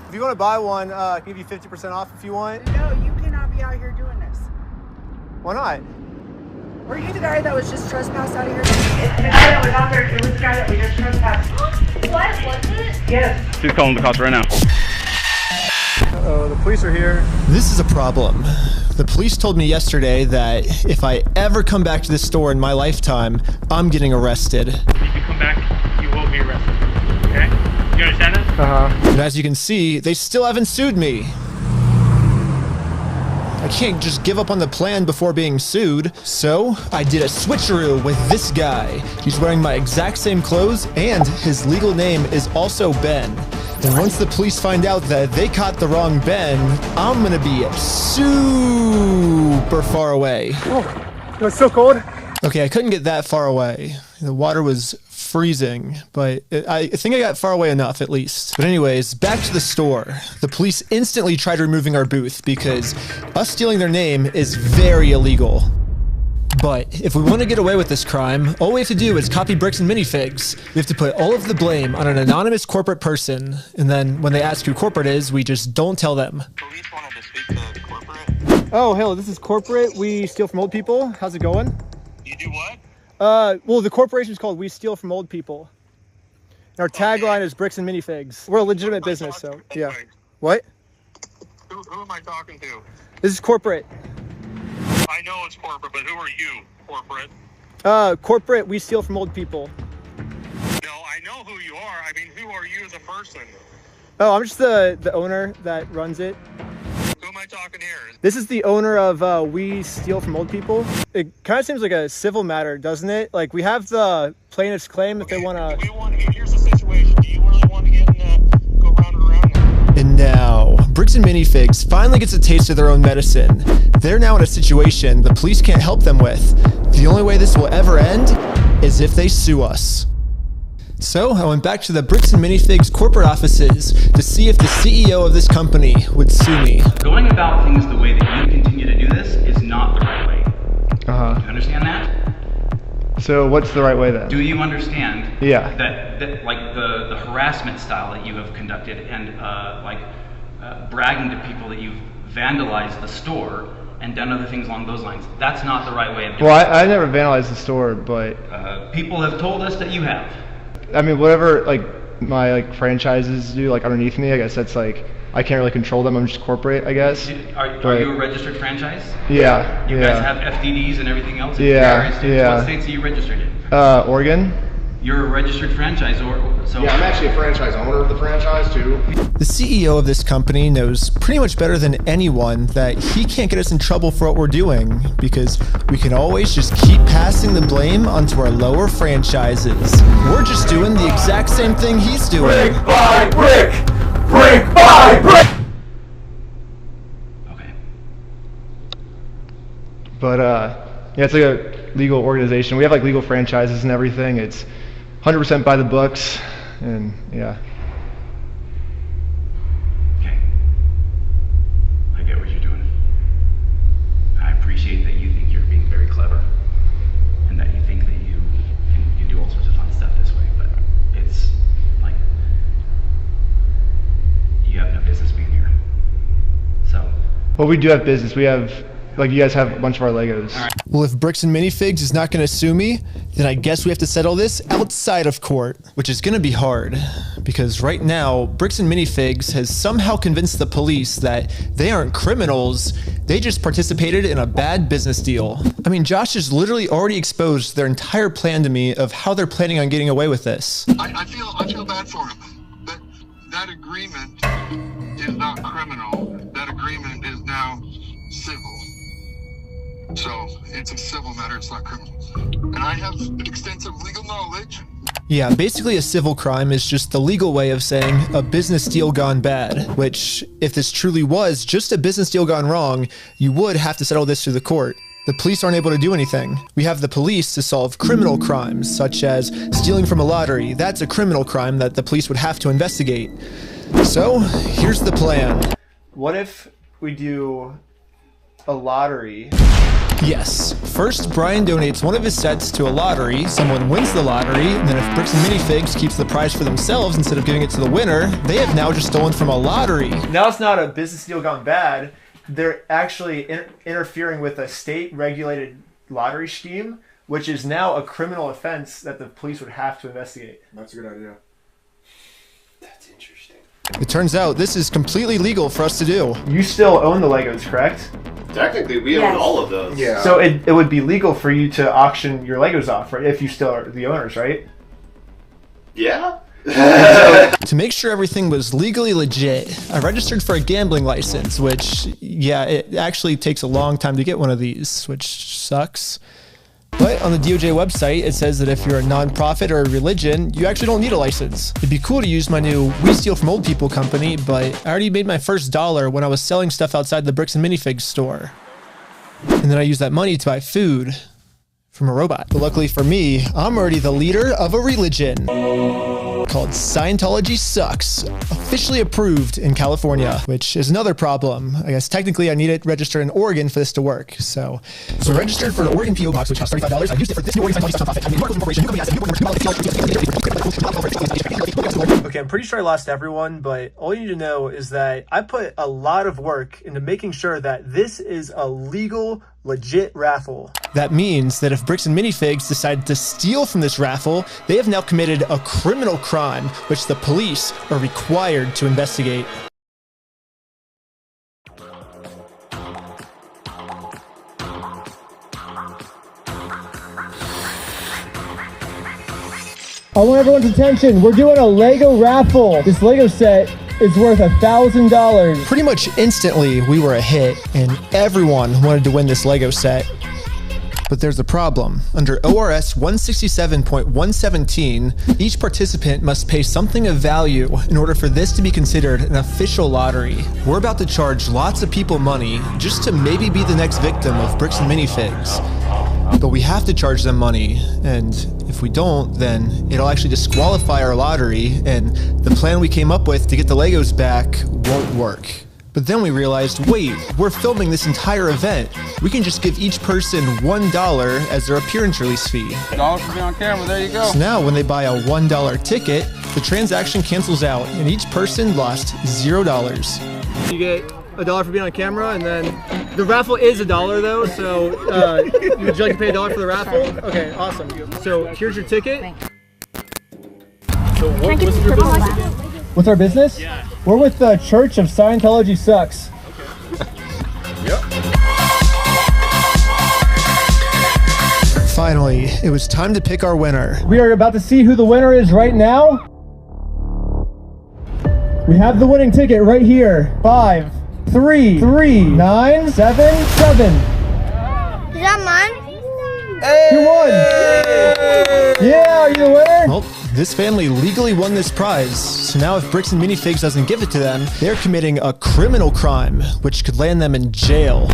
If you want to buy one, I can give you 50% off if you want. No, you cannot be out here doing this. Why not? Were you the guy that was just trespassed out of here? It's the guy that was out there. It was the guy that we just trespassed. What was it? Yes. She's calling the cops right now. Uh-oh, the police are here. This is a problem. The police told me yesterday that if I ever come back to this store in my lifetime, I'm getting arrested. If you come back, you will be arrested. Okay? You understand that? Uh-huh. And as you can see, they still haven't sued me. I can't just give up on the plan before being sued. So I did a switcheroo with this guy. He's wearing my exact same clothes and his legal name is also Ben. And once the police find out that they caught the wrong Ben, I'm gonna be super far away. Oh, it was so cold. Okay, I couldn't get that far away. The water was freezing, but I think I got far away enough at least. But anyways, back to the store. The police instantly tried removing our booth because us stealing their name is very illegal. But if we want to get away with this crime, all we have to do is copy Bricks and Minifigs. We have to put all of the blame on an anonymous corporate person, and then when they ask who corporate is, we just don't tell them. Police wanted to speak to corporate. Oh, hello, this is corporate. We steal from old people. How's it going? You do what? Well, the corporation is called We Steal From Old People. Our tagline is Bricks and Minifigs. We're a legitimate business, so yeah. What? Who am I talking to? This is corporate. I know it's corporate, but who are you, corporate? Corporate, We Steal From Old People. No, I know who you are. I mean, who are you as a person? Oh, I'm just the owner that runs it. Who am I talking here? This is the owner of We Steal From Old People. It kind of seems like a civil matter, doesn't it? Like, we have the plaintiff's claim if they want to... Here's the situation. Do you really want to get in go round and around? And now, Bricks and Minifigs finally gets a taste of their own medicine. They're now in a situation the police can't help them with. The only way this will ever end is if they sue us. So I went back to the Bricks and Minifigs corporate offices to see if the CEO of this company would sue me. Going about things the way that you continue to do this is not the right way. Uh-huh. Do you understand that? So what's the right way then? Do you understand Yeah. that like the harassment style that you have conducted and bragging to people that you've vandalized the store and done other things along those lines? That's not the right way of doing it. Well, I never vandalized the store, but... people have told us that you have. I mean, whatever, like, my, franchises do, underneath me, I guess that's, I can't really control them. I'm just corporate, I guess. Are you a registered franchise? Yeah. You guys have FDDs and everything else in Yeah, various states? yeah. What states are you registered in? Oregon. You're a registered franchisor, so... Yeah, I'm actually a franchise owner of the franchise, too. The CEO of this company knows pretty much better than anyone that he can't get us in trouble for what we're doing, because we can always just keep passing the blame onto our lower franchises. We're just doing the exact same thing he's doing. Brick by brick! Brick by brick! But, yeah, it's like a legal organization. We have like legal franchises and everything. It's 100% by the books, and yeah. Okay. I get what you're doing. I appreciate that you think you're being very clever, and that you think that you can do all sorts of fun stuff this way, but it's like, you have no business being here. So. Well, we do have business. We have, like, you guys have a bunch of our Legos. Well, if Bricks and Minifigs is not going to sue me, then I guess we have to settle this outside of court, which is going to be hard, because right now, Bricks and Minifigs has somehow convinced the police that they aren't criminals, they just participated in a bad business deal. I mean, Josh has literally already exposed their entire plan to me of how they're planning on getting away with this. I feel bad for him. That agreement is not criminal. That agreement is now civil. So it's a civil matter, it's not criminal. And I have extensive legal knowledge. Yeah, basically a civil crime is just the legal way of saying a business deal gone bad, which, if this truly was just a business deal gone wrong, you would have to settle this through the court. The police aren't able to do anything. We have the police to solve criminal crimes, such as stealing from a lottery. That's a criminal crime that the police would have to investigate. So, here's the plan. What if we do a lottery? Yes. First, Brian donates one of his sets to a lottery, someone wins the lottery, and then if Bricks and Minifigs keeps the prize for themselves instead of giving it to the winner, they have now just stolen from a lottery. Now it's not a business deal gone bad. They're actually interfering with a state-regulated lottery scheme, which is now a criminal offense that the police would have to investigate. That's a good idea. That's interesting. It turns out this is completely legal for us to do. You still own the Legos, correct? Technically, we own all of those. Yeah. So it would be legal for you to auction your Legos off, right? If you still are the owners, right? Yeah. To make sure everything was legally legit, I registered for a gambling license, which, yeah, it actually takes a long time to get one of these, which sucks. But on the DOJ website, it says that if you're a nonprofit or a religion, you actually don't need a license. It'd be cool to use my new We Steal From Old People company, but I already made my first dollar when I was selling stuff outside the Bricks and Minifigs store. And then I used that money to buy food from a robot. But luckily for me, I'm already the leader of a religion called Scientology Sucks, officially approved in California, which is another problem. I guess technically I need it registered in Oregon for this to work. So I registered for an Oregon PO box, which costs $35. I used it for this new Oregon Scientology nonprofit. I mean, corporation, Okay, I'm pretty sure I lost everyone, but all you need to know is that I put a lot of work into making sure that this is a legal, legit raffle. That means that if Bricks and Minifigs decide to steal from this raffle, they have now committed a criminal crime, which the police are required to investigate. I want everyone's attention. We're doing a Lego raffle. This Lego set is worth $1,000. Pretty much instantly, we were a hit, and everyone wanted to win this Lego set. But there's a problem. Under ORS 167.117, each participant must pay something of value in order for this to be considered an official lottery. We're about to charge lots of people money just to maybe be the next victim of Bricks and Minifigs. But we have to charge them money, and if we don't, then it'll actually disqualify our lottery, and the plan we came up with to get the Legos back won't work. But then we realized, wait, we're filming this entire event. We can just give each person $1 as their appearance release fee. $1 for being on camera, there you go. So now when they buy a $1 ticket, the transaction cancels out, and each person lost $0. You get $1 for being on camera, and then the raffle is $1 though, so would you like to pay $1 for the raffle? Okay, awesome. So here's your ticket. So what's your business? What's our business? Yeah. We're with the Church of Scientology Sucks. Yep. Finally, it was time to pick our winner. We are about to see who the winner is right now. We have the winning ticket right here. 5, 3, 3, 9, 7, 7. Is that mine? You won! Yeah, are you the winner? Well, this family legally won this prize, so now if Bricks and Minifigs doesn't give it to them, they're committing a criminal crime, which could land them in jail.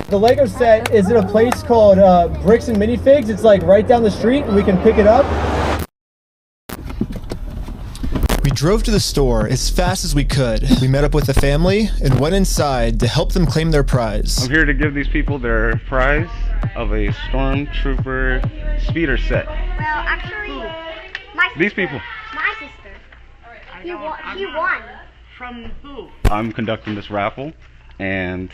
The Lego set is at a place called Bricks and Minifigs. It's like right down the street, and we can pick it up. We drove to the store as fast as we could. We met up with the family and went inside to help them claim their prize. I'm here to give these people their prize of a Stormtrooper speeder set. Well, actually, These people. My sister. He won. From who? I'm conducting this raffle, and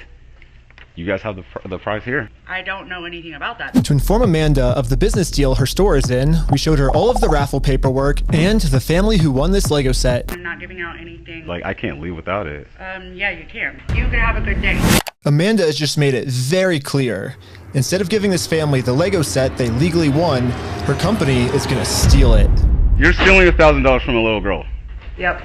you guys have the prize here. I don't know anything about that. To inform Amanda of the business deal her store is in, we showed her all of the raffle paperwork and the family who won this Lego set. I'm not giving out anything. Like, I can't leave without it. Yeah, you can. You can have a good day. Amanda has just made it very clear. Instead of giving this family the Lego set they legally won, her company is gonna steal it. You're stealing $1,000 from a little girl. Yep.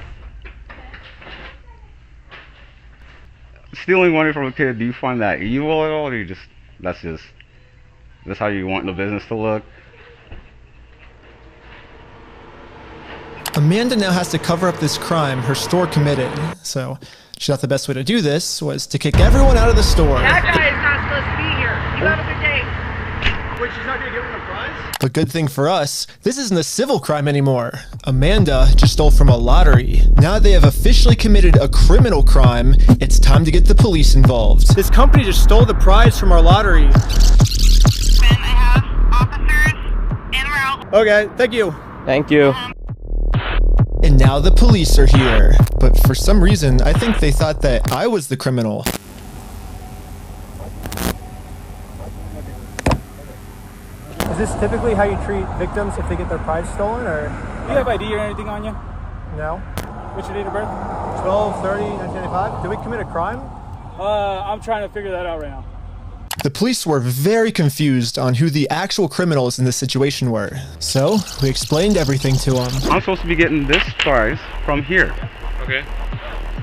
Stealing money from a kid, do you find that evil at all, or do you just, that's how you want the business to look? Amanda now has to cover up this crime her store committed, so she thought the best way to do this was to kick everyone out of the store. That guy is not supposed to be here. You have a good day. Wait, she's not gonna give him a prize? But good thing for us, this isn't a civil crime anymore. Amanda just stole from a lottery. Now that they have officially committed a criminal crime, it's time to get the police involved. This company just stole the prize from our lottery. Okay, thank you. Thank you. And now the police are here. But for some reason, I think they thought that I was the criminal. Is this typically how you treat victims if they get their prize stolen, or? Do you have ID or anything on you? No. What's your date of birth? 12/30/1995. Did we commit a crime? I'm trying to figure that out right now. The police were very confused on who the actual criminals in this situation were. So, we explained everything to them. I'm supposed to be getting this prize from here. Okay.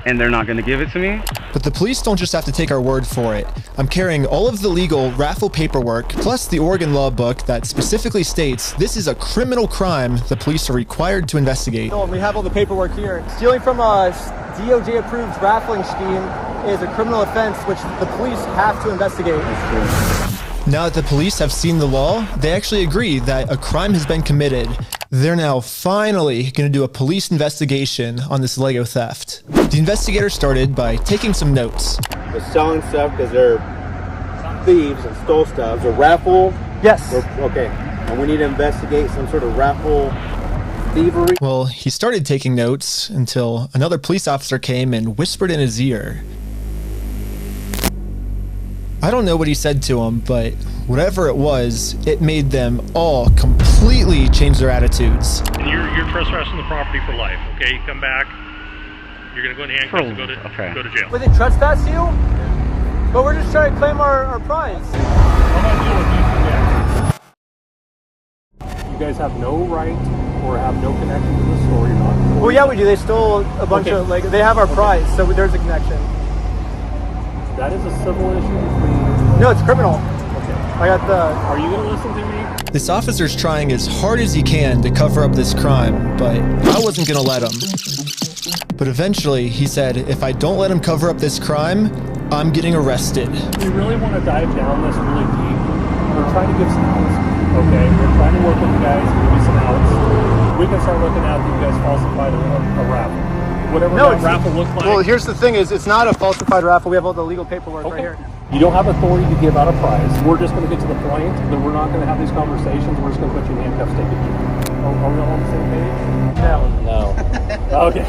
And they're not going to give it to me? But the police don't just have to take our word for it. I'm carrying all of the legal raffle paperwork, plus the Oregon law book that specifically states this is a criminal crime the police are required to investigate. So we have all the paperwork here. Stealing from a DOJ-approved raffling scheme is a criminal offense which the police have to investigate. Now that the police have seen the law, they actually agree that a crime has been committed. They're now finally going to do a police investigation on this Lego theft. The investigator started by taking some notes. They're selling stuff because they're thieves and stole stuff. It's a raffle? Yes. Okay. And we need to investigate some sort of raffle thievery. Well, he started taking notes until another police officer came and whispered in his ear. I don't know what he said to him, but whatever it was, it made them all completely change their attitudes. You're trespassing the property for life, okay? You come back, you're gonna go in handcuffs and go to jail. But they trespass you? But we're just trying to claim our prize. You guys have no right or have no connection to the store. You're not. Well, yeah, we do. They stole a bunch of Lego. They have our prize, so there's a connection. That is a civil issue between. No, it's criminal. Okay. I got the. Are you gonna listen to me? This officer's trying as hard as he can to cover up this crime, but I wasn't gonna let him. But eventually, he said, if I don't let him cover up this crime, I'm getting arrested. We really want to dive down this really deep. We're trying to give some outs. Okay, we're trying to work with you guys, give you some outs. We can start looking at that you guys falsified a raffle. Whatever that raffle looked like. Well, here's the thing: it's not a falsified raffle. We have all the legal paperwork right here. You don't have authority to give out a prize. We're just going to get to the point that we're not going to have these conversations. We're just going to put you in handcuffs, take it. Are we all on the same page? No. Okay.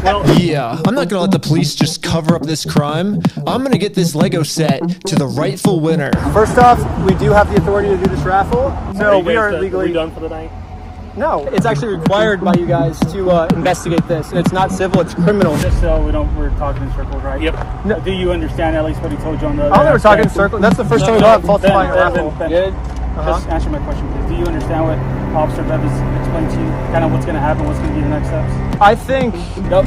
Well, yeah, I'm not gonna let the police just cover up this crime. I'm gonna get this Lego set to the rightful winner. First off, we do have the authority to do this raffle, so we are legally. Are we done for the night? No, it's actually required by you guys to investigate this, and it's not civil, it's criminal. Just so we're talking in circles, right? Yep. No. Do you understand at least what he told you on the I don't know we're talking in circles. That's the first time we got falsifying a raffle. Good. Just answer my question, please. Do you understand what Officer Bev has explained to you? Kind of what's going to happen, what's going to be the next steps? I think... Nope.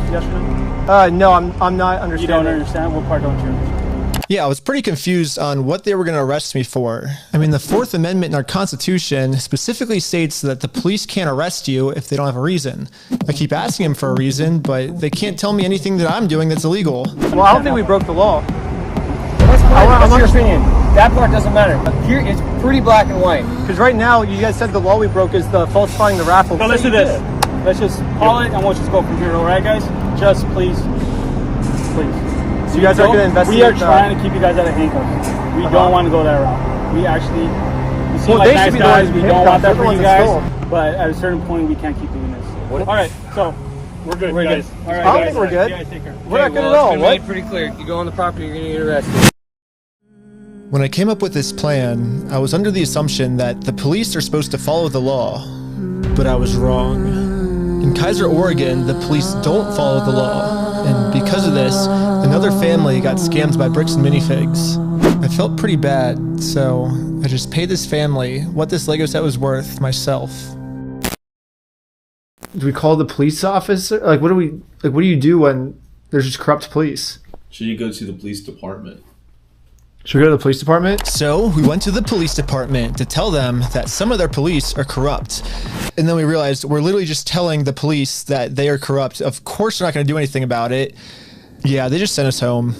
Yes or no? No, I'm not understanding. You don't understand? What part don't you understand? Yeah, I was pretty confused on what they were going to arrest me for. I mean, the Fourth Amendment in our Constitution specifically states that the police can't arrest you if they don't have a reason. I keep asking them for a reason, but they can't tell me anything that I'm doing that's illegal. Well, I don't think we broke the law. What's your opinion? That part doesn't matter. Here, it's pretty black and white. Because right now, you guys said the law we broke is the falsifying the raffle. So let's do this. Let's just call it, and we'll just go from here, all right, guys? Just please. So you guys are going to investigate? We are trying to keep you guys out of handcuffs. We don't want to go that route. We actually, we seem like nice guys. We don't want that for you guys. But at a certain point, we can't keep doing this. All right, so we're good, guys. All right, I don't think we're good. Yeah, take care. We're not good at all. It's been made pretty clear. If you go on the property, you're going to get arrested. When I came up with this plan, I was under the assumption that the police are supposed to follow the law, but I was wrong. In Kaiser, Oregon, the police don't follow the law, and because of this, another family got scammed by bricks and minifigs. I felt pretty bad, so I just paid this family what this Lego set was worth myself. Do we call the police officer? Like, what do you do when there's just corrupt police? Should you go to the police department? Should we go to the police department? So we went to the police department to tell them that some of their police are corrupt. And then we realized we're literally just telling the police that they are corrupt. Of course they're not going to do anything about it. Yeah, they just sent us home.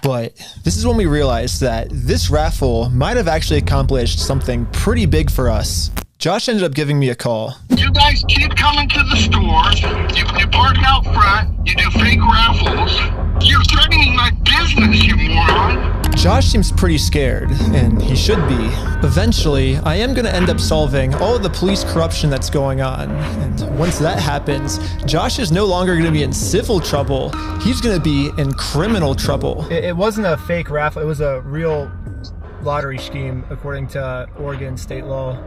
But this is when we realized that this raffle might have actually accomplished something pretty big for us. Josh ended up giving me a call. You guys keep coming to the stores. You park out front. You do fake raffles. You're threatening my business, you moron. Josh seems pretty scared, and he should be. Eventually, I am going to end up solving all of the police corruption that's going on. And once that happens, Josh is no longer going to be in civil trouble. He's going to be in criminal trouble. It wasn't a fake raffle. It was a real lottery scheme, according to Oregon state law.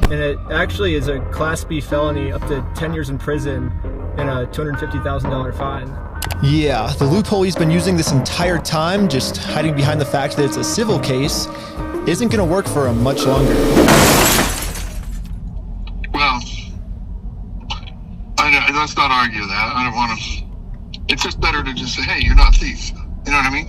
And it actually is a Class B felony, up to 10 years in prison and a $250,000 fine. Yeah, the loophole he's been using this entire time, just hiding behind the fact that it's a civil case, isn't going to work for him much longer. Well, let's not argue that. I don't want to... It's just better to just say, hey, you're not a thief. You know what I mean?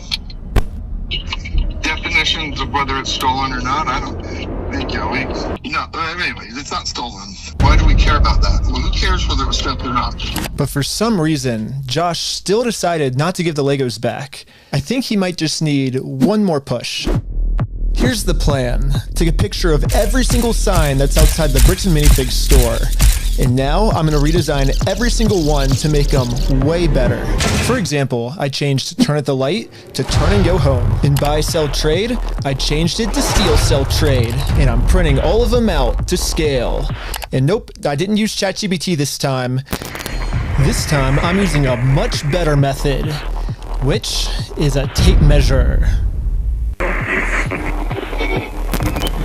Definitions of whether it's stolen or not, I don't think, anyways, it's not stolen. Why do we care about that? Well, who cares whether it was theft or not? But for some reason, Josh still decided not to give the Legos back. I think he might just need one more push. Here's the plan. Take a picture of every single sign that's outside the Bricks and Minifigs store. And now I'm going to redesign every single one to make them way better. For example, I changed turn at the light to turn and go home. In buy, sell, trade, I changed it to steal, sell, trade. And I'm printing all of them out to scale. And nope, I didn't use ChatGPT this time. This time I'm using a much better method, which is a tape measure.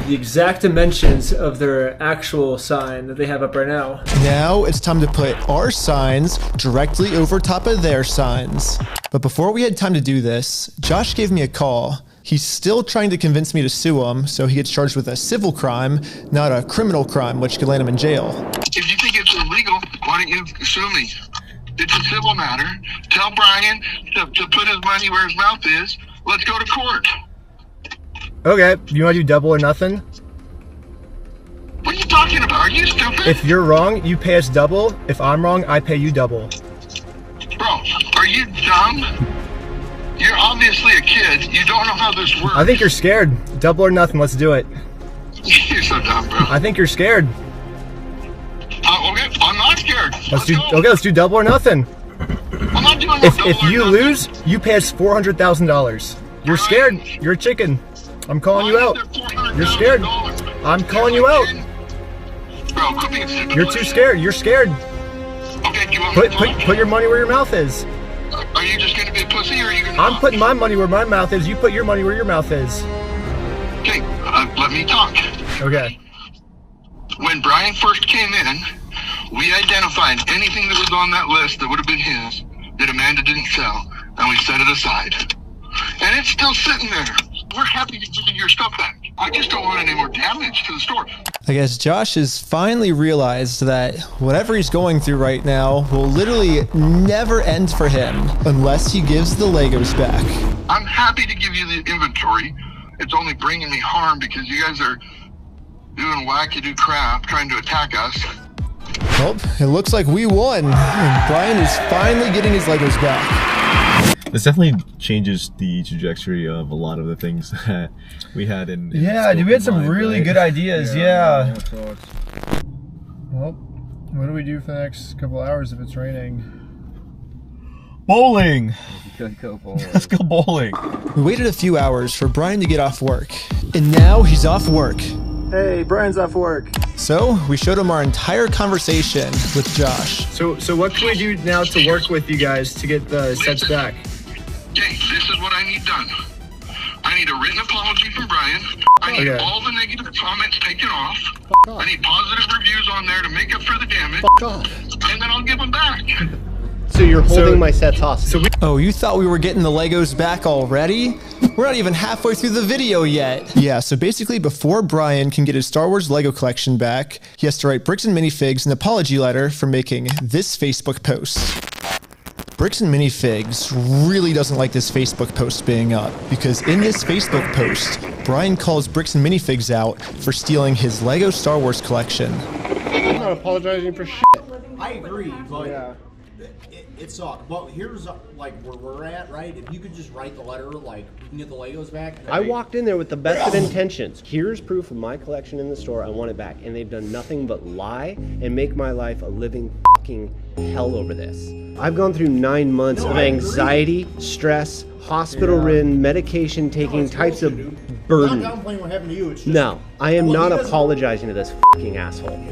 The exact dimensions of their actual sign that they have up right now. Now it's time to put our signs directly over top of their signs. But before we had time to do this, Josh gave me a call. He's still trying to convince me to sue him, so he gets charged with a civil crime, not a criminal crime, which could land him in jail. If you think it's illegal, why don't you sue me? It's a civil matter. Tell Brian to put his money where his mouth is. Let's go to court. Okay, you want to do double or nothing? What are you talking about? Are you stupid? If you're wrong, you pay us double. If I'm wrong, I pay you double. Bro, are you dumb? You're obviously a kid. You don't know how this works. I think you're scared. Double or nothing, let's do it. You're so dumb, bro. I think you're scared. Okay, I'm not scared. Let's do double or nothing. I'm not doing If you lose, you pay us $400,000. You're scared. You're a chicken. I'm calling you out. You're scared. I'm calling you out. Bro, quit being stupid. You're too scared. You're scared. Okay, do you want me to talk? Put your money where your mouth is. Are you just going to be a pussy, or are you going to? I'm putting my money where my mouth is. You put your money where your mouth is. Okay, let me talk. Okay. When Brian first came in, we identified anything that was on that list that would have been his that Amanda didn't sell, and we set it aside. And it's still sitting there. We're happy to give you your stuff back. I just don't want any more damage to the store. I guess Josh has finally realized that whatever he's going through right now will literally never end for him unless he gives the Legos back. I'm happy to give you the inventory. It's only bringing me harm because you guys are doing wackadoo crap trying to attack us. Well, it looks like we won. And Brian is finally getting his Legos back. This definitely changes the trajectory of a lot of the things that we had in yeah, dude, we had some really good ideas. Yeah. Well, what do we do for the next couple hours if it's raining? Bowling! Go bowling. Let's go bowling. We waited a few hours for Brian to get off work. And now he's off work. Hey, Brian's off work. So we showed him our entire conversation with Josh. So what can we do now to work with you guys to get the sets back? Okay, this is what I need done. I need a written apology from Brian. I need all the negative comments taken off. I need positive reviews on there to make up for the damage. And then I'll give them back. So you're holding my sets hostage. Oh, you thought we were getting the Legos back already? We're not even halfway through the video yet. Yeah, so basically before Brian can get his Star Wars Lego collection back, he has to write Bricks and Minifigs an apology letter for making this Facebook post. Bricks and Minifigs really doesn't like this Facebook post being up because in this Facebook post, Brian calls Bricks and Minifigs out for stealing his Lego Star Wars collection. I'm not apologizing for shit. I agree, but it sucked. But here's like where we're at, right? If you could just write the letter, like we can get the Legos back. I walked in there with the best of intentions. Here's proof of my collection in the store. I want it back, and they've done nothing but lie and make my life a living fucking hell over this. I've gone through 9 months of anxiety, stress, hospital-ridden, medication-taking types of burden. I'm not downplaying what happened to you. It's just, No, I am not apologizing to this fucking asshole.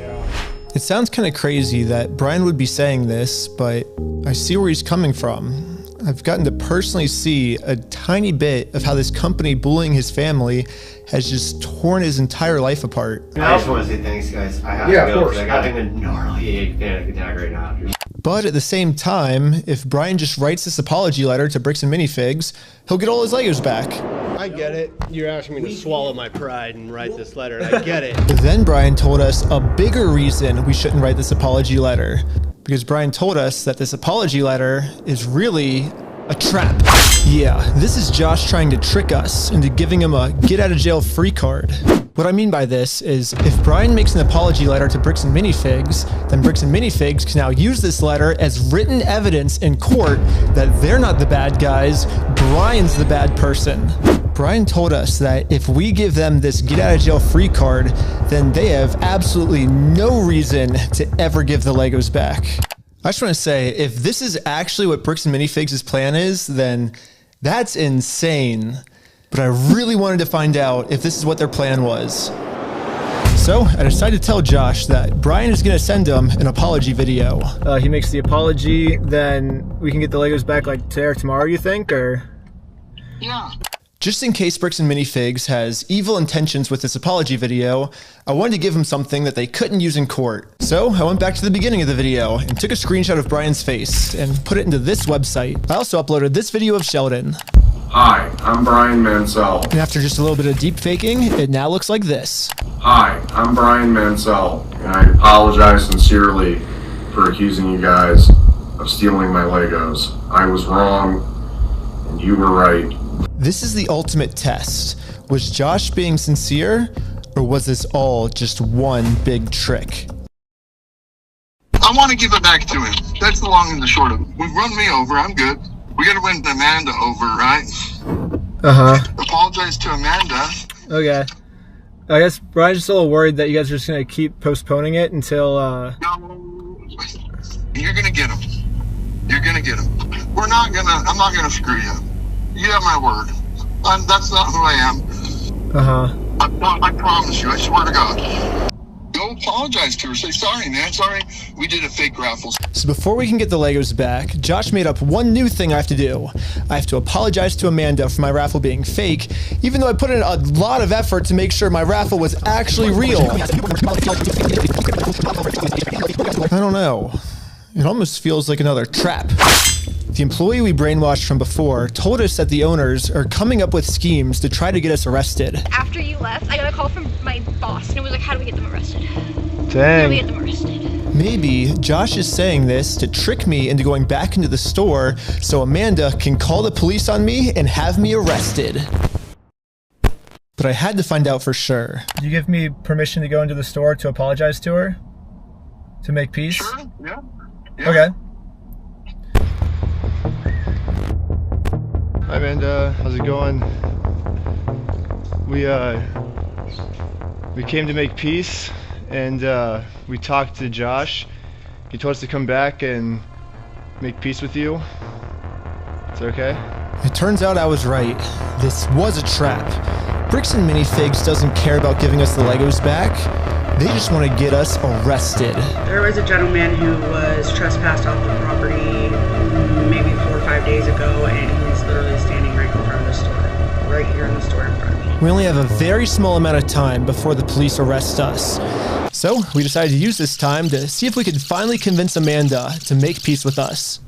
It sounds kind of crazy that Brian would be saying this, but I see where he's coming from. I've gotten to personally see a tiny bit of how this company bullying his family has just torn his entire life apart. I just want to say thanks, guys. I have to go because I got a gnarly panic attack right now. But at the same time, if Brian just writes this apology letter to Bricks and Minifigs, he'll get all his Legos back. I get it. You're asking me to swallow my pride and write this letter, and I get it. But then Brian told us a bigger reason we shouldn't write this apology letter. Because Brian told us that this apology letter is really a trap. Yeah, this is Josh trying to trick us into giving him a get-out-of-jail-free card. What I mean by this is, if Brian makes an apology letter to Bricks and Minifigs, then Bricks and Minifigs can now use this letter as written evidence in court that they're not the bad guys, Brian's the bad person. Brian told us that if we give them this get-out-of-jail-free card, then they have absolutely no reason to ever give the Legos back. I just want to say, if this is actually what Bricks and Minifigs' plan is, then that's insane. But I really wanted to find out if this is what their plan was. So I decided to tell Josh that Brian is going to send him an apology video. He makes the apology, then we can get the Legos back like today or tomorrow, you think, or? Yeah. Just in case Bricks and Minifigs has evil intentions with this apology video, I wanted to give him something that they couldn't use in court. So I went back to the beginning of the video and took a screenshot of Brian's face and put it into this website. I also uploaded this video of Sheldon. Hi, I'm Brian Mansell. And after just a little bit of deep faking, it now looks like this. Hi, I'm Brian Mansell, and I apologize sincerely for accusing you guys of stealing my Legos. I was wrong, and you were right. This is the ultimate test. Was Josh being sincere, or was this all just one big trick? I want to give it back to him. That's the long and the short of it. We've run me over. I'm good. We got to win Amanda over, right? Apologize to Amanda. Okay. I guess Brian's just a little worried that you guys are just going to keep postponing it until, No. You're going to get him. You're going to get him. I'm not going to screw you. You have my word. That's not who I am. I promise you. I swear to God. Go apologize to her. Say, sorry, man, sorry. We did a fake raffle. So before we can get the Legos back, Josh made up one new thing I have to do. I have to apologize to Amanda for my raffle being fake, even though I put in a lot of effort to make sure my raffle was actually real. I don't know. It almost feels like another trap. The employee we brainwashed from before told us that the owners are coming up with schemes to try to get us arrested. After you left, I got a call from my boss, and it was like, how do we get them arrested? Dang. How do we get them arrested? Maybe Josh is saying this to trick me into going back into the store so Amanda can call the police on me and have me arrested. But I had to find out for sure. Do you give me permission to go into the store to apologize to her? To make peace? Sure, yeah. Okay. Hi Amanda, how's it going? We came to make peace, and we talked to Josh. He told us to come back and make peace with you. Is that okay? It turns out I was right. This was a trap. Bricks and Minifigs doesn't care about giving us the Legos back. They just want to get us arrested. There was a gentleman who was trespassed off the property maybe 4 or 5 days ago, and he's literally standing right in front of the store. Right here in the store in front of me. We only have a very small amount of time before the police arrest us. So we decided to use this time to see if we could finally convince Amanda to make peace with us.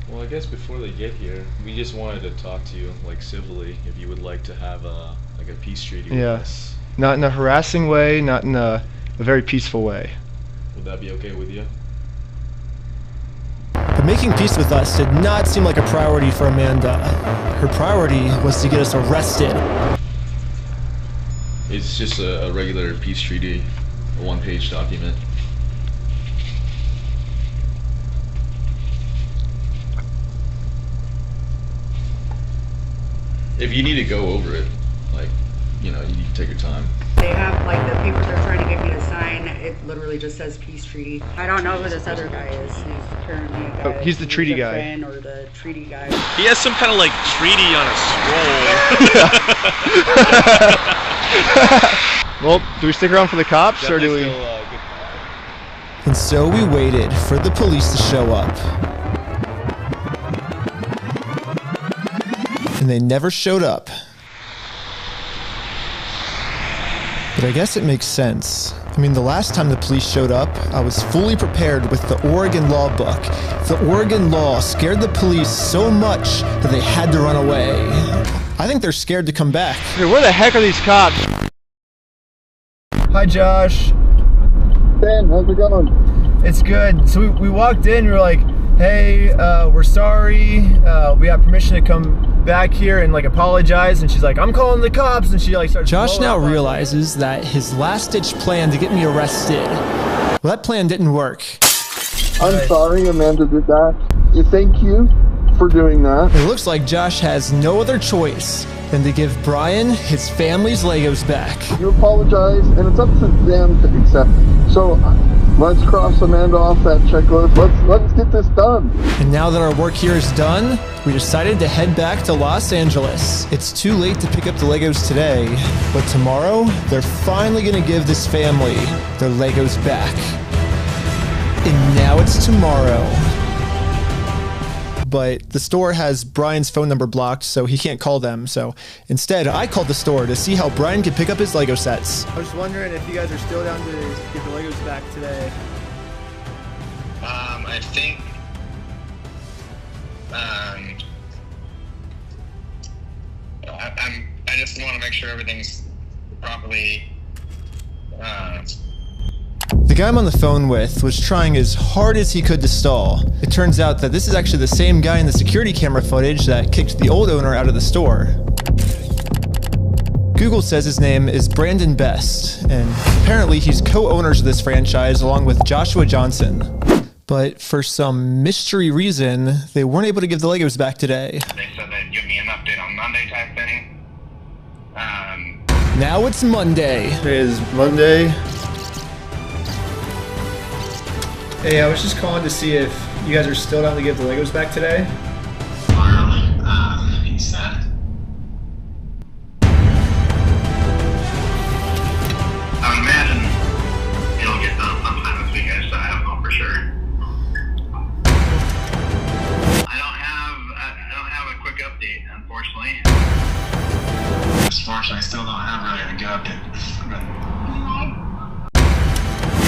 Well, I guess before they get here, we just wanted to talk to you, like, civilly, if you would like to have a peace treaty with us. Not in a harassing way, not in a very peaceful way. Would that be okay with you? But making peace with us did not seem like a priority for Amanda. Her priority was to get us arrested. It's just a regular peace treaty, a one-page document. If you need to go over it, like, you know, you can take your time. They have, like, the paper they're trying to get me to sign, it literally just says peace treaty. I don't know who this other guy is. He's apparently a guy. Oh, he's the treaty guy. Or the treaty guy. He has some kind of, like, treaty on a scroll. Well, do we stick around for the cops, Definitely or do we? Still, good. And so we waited for the police to show up. And they never showed up. But I guess it makes sense. I mean, the last time the police showed up, I was fully prepared with the Oregon law book. The Oregon law scared the police so much that they had to run away. I think they're scared to come back. Hey, where the heck are these cops? Hi, Josh. Ben, how's it going? It's good. So we walked in, we were like, hey, we're sorry. We have permission to come back here and, like, apologize. And she's like, I'm calling the cops. And she, like, starts. Josh now realizes that his last-ditch plan to get me arrested, well, that plan didn't work. I'm sorry Amanda did that. Thank you for doing that. It looks like Josh has no other choice than to give Brian his family's Legos back. You apologize, and it's up to them to accept. So let's cross Amanda off that checklist. Let's get this done. And now that our work here is done, we decided to head back to Los Angeles. It's too late to pick up the Legos today, but tomorrow they're finally gonna give this family their Legos back. And now it's tomorrow. But the store has Brian's phone number blocked, so he can't call them. So instead, I called the store to see how Brian could pick up his Lego sets. I was just wondering if you guys are still down to get the Legos back today. I think I just want to make sure everything's properly. The guy I'm on the phone with was trying as hard as he could to stall. It turns out that this is actually the same guy in the security camera footage that kicked the old owner out of the store. Google says his name is Brandon Best, and apparently he's co-owners of this franchise along with Joshua Johnson. But for some mystery reason, they weren't able to give the Legos back today. They said they'd give me an update on Monday type thing. Now it's Monday. It is Monday. Hey, I was just calling to see if you guys are still down to give the Legos back today. He said. I imagine unfortunately. Unfortunately, I still don't have really a good update.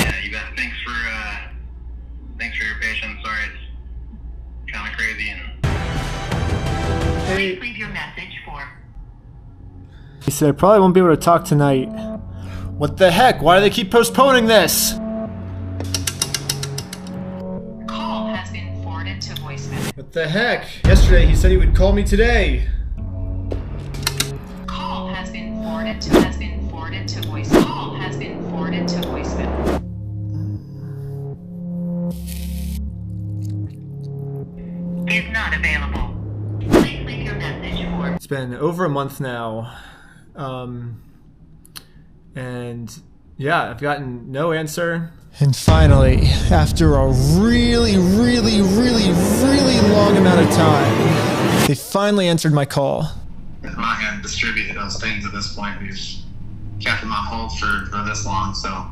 Yeah, you bet. Thanks for your patience. Sorry, it's kind of crazy and. Hey. Leave your message for. He said I probably won't be able to talk tonight. What the heck? Why do they keep postponing this? Call has been forwarded to voicemail. What the heck? Yesterday he said he would call me today. Call has been forwarded to voicemail. Call has been forwarded to voicemail. Is not available. Please leave your message for. It's been over a month now. And yeah, I've gotten no answer. And finally, after a really long amount of time, they finally answered my call. I'm not going to distribute those things at this point. We've kept them on hold for this long, so.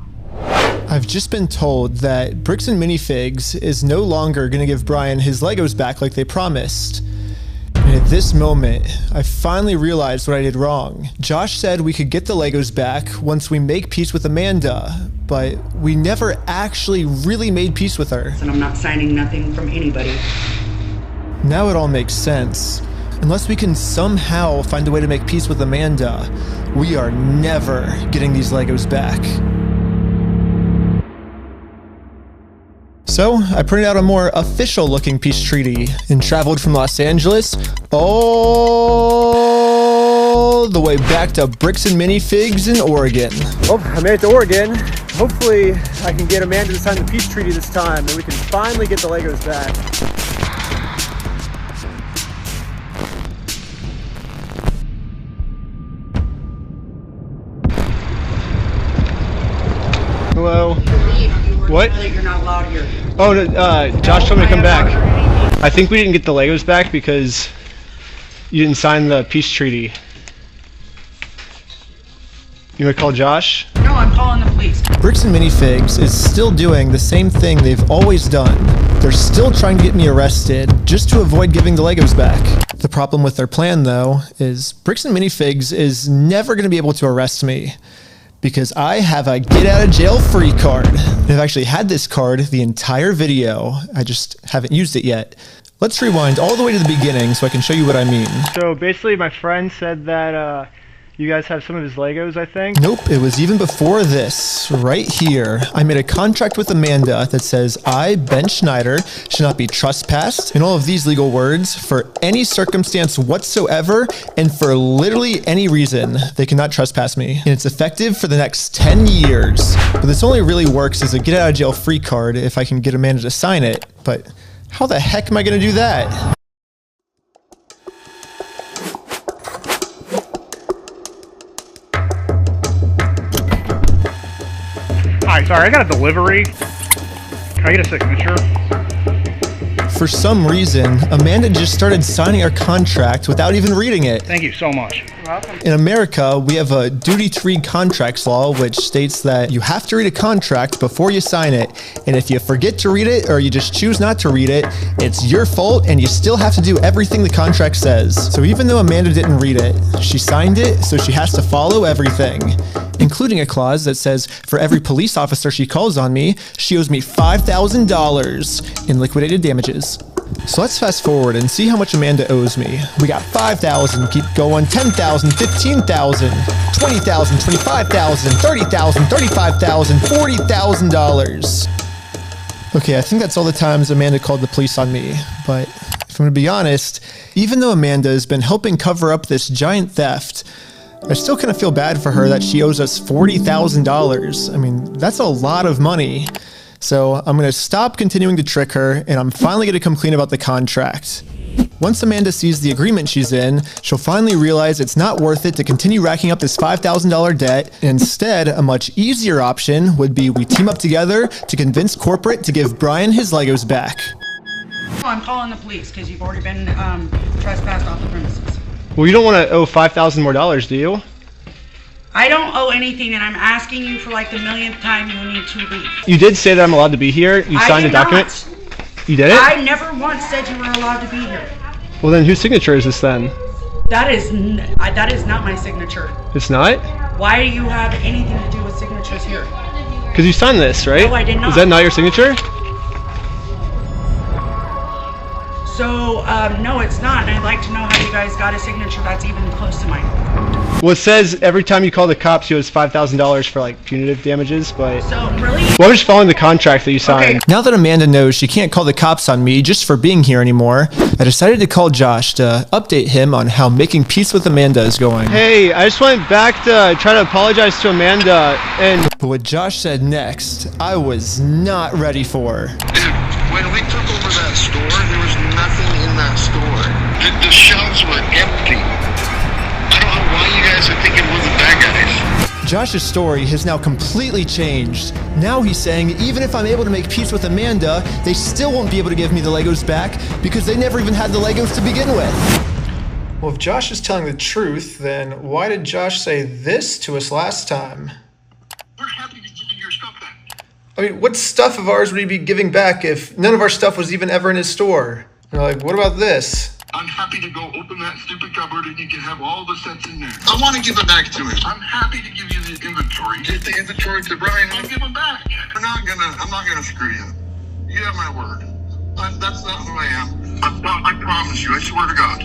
I've just been told that Bricks and Minifigs is no longer going to give Brian his Legos back like they promised. And at this moment, I finally realized what I did wrong. Josh said we could get the Legos back once we make peace with Amanda, but we never actually really made peace with her. And I'm not signing nothing from anybody. Now it all makes sense. Unless we can somehow find a way to make peace with Amanda, we are never getting these Legos back. So, I printed out a more official-looking peace treaty and traveled from Los Angeles all the way back to Bricks and Minifigs in Oregon. Well, I made it to Oregon. Hopefully, I can get Amanda to sign the peace treaty this time, and we can finally get the Legos back. Hello. What? You're not allowed here. Oh, no, Josh told me to come back. I think we didn't get the Legos back because you didn't sign the peace treaty. You want to call Josh? No, I'm calling the police. Bricks and Minifigs is still doing the same thing they've always done. They're still trying to get me arrested just to avoid giving the Legos back. The problem with their plan, though, is Bricks and Minifigs is never going to be able to arrest me, because I have a get out of jail free card. I've actually had this card the entire video. I just haven't used it yet. Let's rewind all the way to the beginning so I can show you what I mean. So basically my friend said that you guys have some of his Legos, I think? Nope, it was even before this, right here. I made a contract with Amanda that says I, Ben Schneider, should not be trespassed, and all of these legal words, for any circumstance whatsoever, and for literally any reason, they cannot trespass me. And it's effective for the next 10 years. But this only really works as a get out of jail free card if I can get Amanda to sign it. But how the heck am I gonna do that? Hi, sorry, I got a delivery. Can I get a signature? For some reason, Amanda just started signing our contract without even reading it. Thank you so much. You're welcome. In America, we have a duty to read contracts law, which states that you have to read a contract before you sign it. And if you forget to read it or you just choose not to read it, it's your fault and you still have to do everything the contract says. So even though Amanda didn't read it, she signed it, so she has to follow everything, including a clause that says for every police officer she calls on me, she owes me $5,000 in liquidated damages. So let's fast forward and see how much Amanda owes me. We got $5,000, keep going, $10,000, $15,000, $20,000, $25,000, $30,000, $35,000, $40,000. Okay, I think that's all the times Amanda called the police on me, but if I'm gonna be honest, even though Amanda has been helping cover up this giant theft, I still kind of feel bad for her that she owes us $40,000. I mean, that's a lot of money. So I'm going to stop continuing to trick her, and I'm finally going to come clean about the contract. Once Amanda sees the agreement she's in, she'll finally realize it's not worth it to continue racking up this $5,000 debt. Instead, a much easier option would be we team up together to convince corporate to give Brian his Legos back. Oh, I'm calling the police because you've already been trespassed off the premises. Well, you don't want to owe $5,000 more, do you? I don't owe anything, and I'm asking you for like the millionth time you need to leave. You did say that I'm allowed to be here. You signed a document. You did it? I never once said you were allowed to be here. Well, then whose signature is this then? That is not my signature. It's not? Why do you have anything to do with signatures here? Because you signed this, right? No, I did not. Is that not your signature? So, no, it's not. And I'd like to know how you guys got a signature that's even close to mine. Well, it says every time you call the cops, you owe us $5,000 for like punitive damages, but... So, really? Well, I'm just following the contract that you signed. Okay. Now that Amanda knows she can't call the cops on me just for being here anymore, I decided to call Josh to update him on how making peace with Amanda is going. Hey, I just went back to try to apologize to Amanda, and... But what Josh said next, I was not ready for. When we took over that store, there was nothing in that store. The shelves were empty. I don't know why you guys are thinking we're the bad guys. Josh's story has now completely changed. Now he's saying even if I'm able to make peace with Amanda, they still won't be able to give me the Legos back because they never even had the Legos to begin with. Well, if Josh is telling the truth, then why did Josh say this to us last time? We're happy to give you your stuff back. I mean, what stuff of ours would he be giving back if none of our stuff was even ever in his store? And we're like, what about this? I'm happy to go open that stupid cupboard and you can have all the sets in there. I want to give it back to him. I'm happy to give you the inventory. Get the inventory to Brian. I'll give it back. I'm not gonna screw you. You have my word. That's not who I am. I promise you. I swear to God.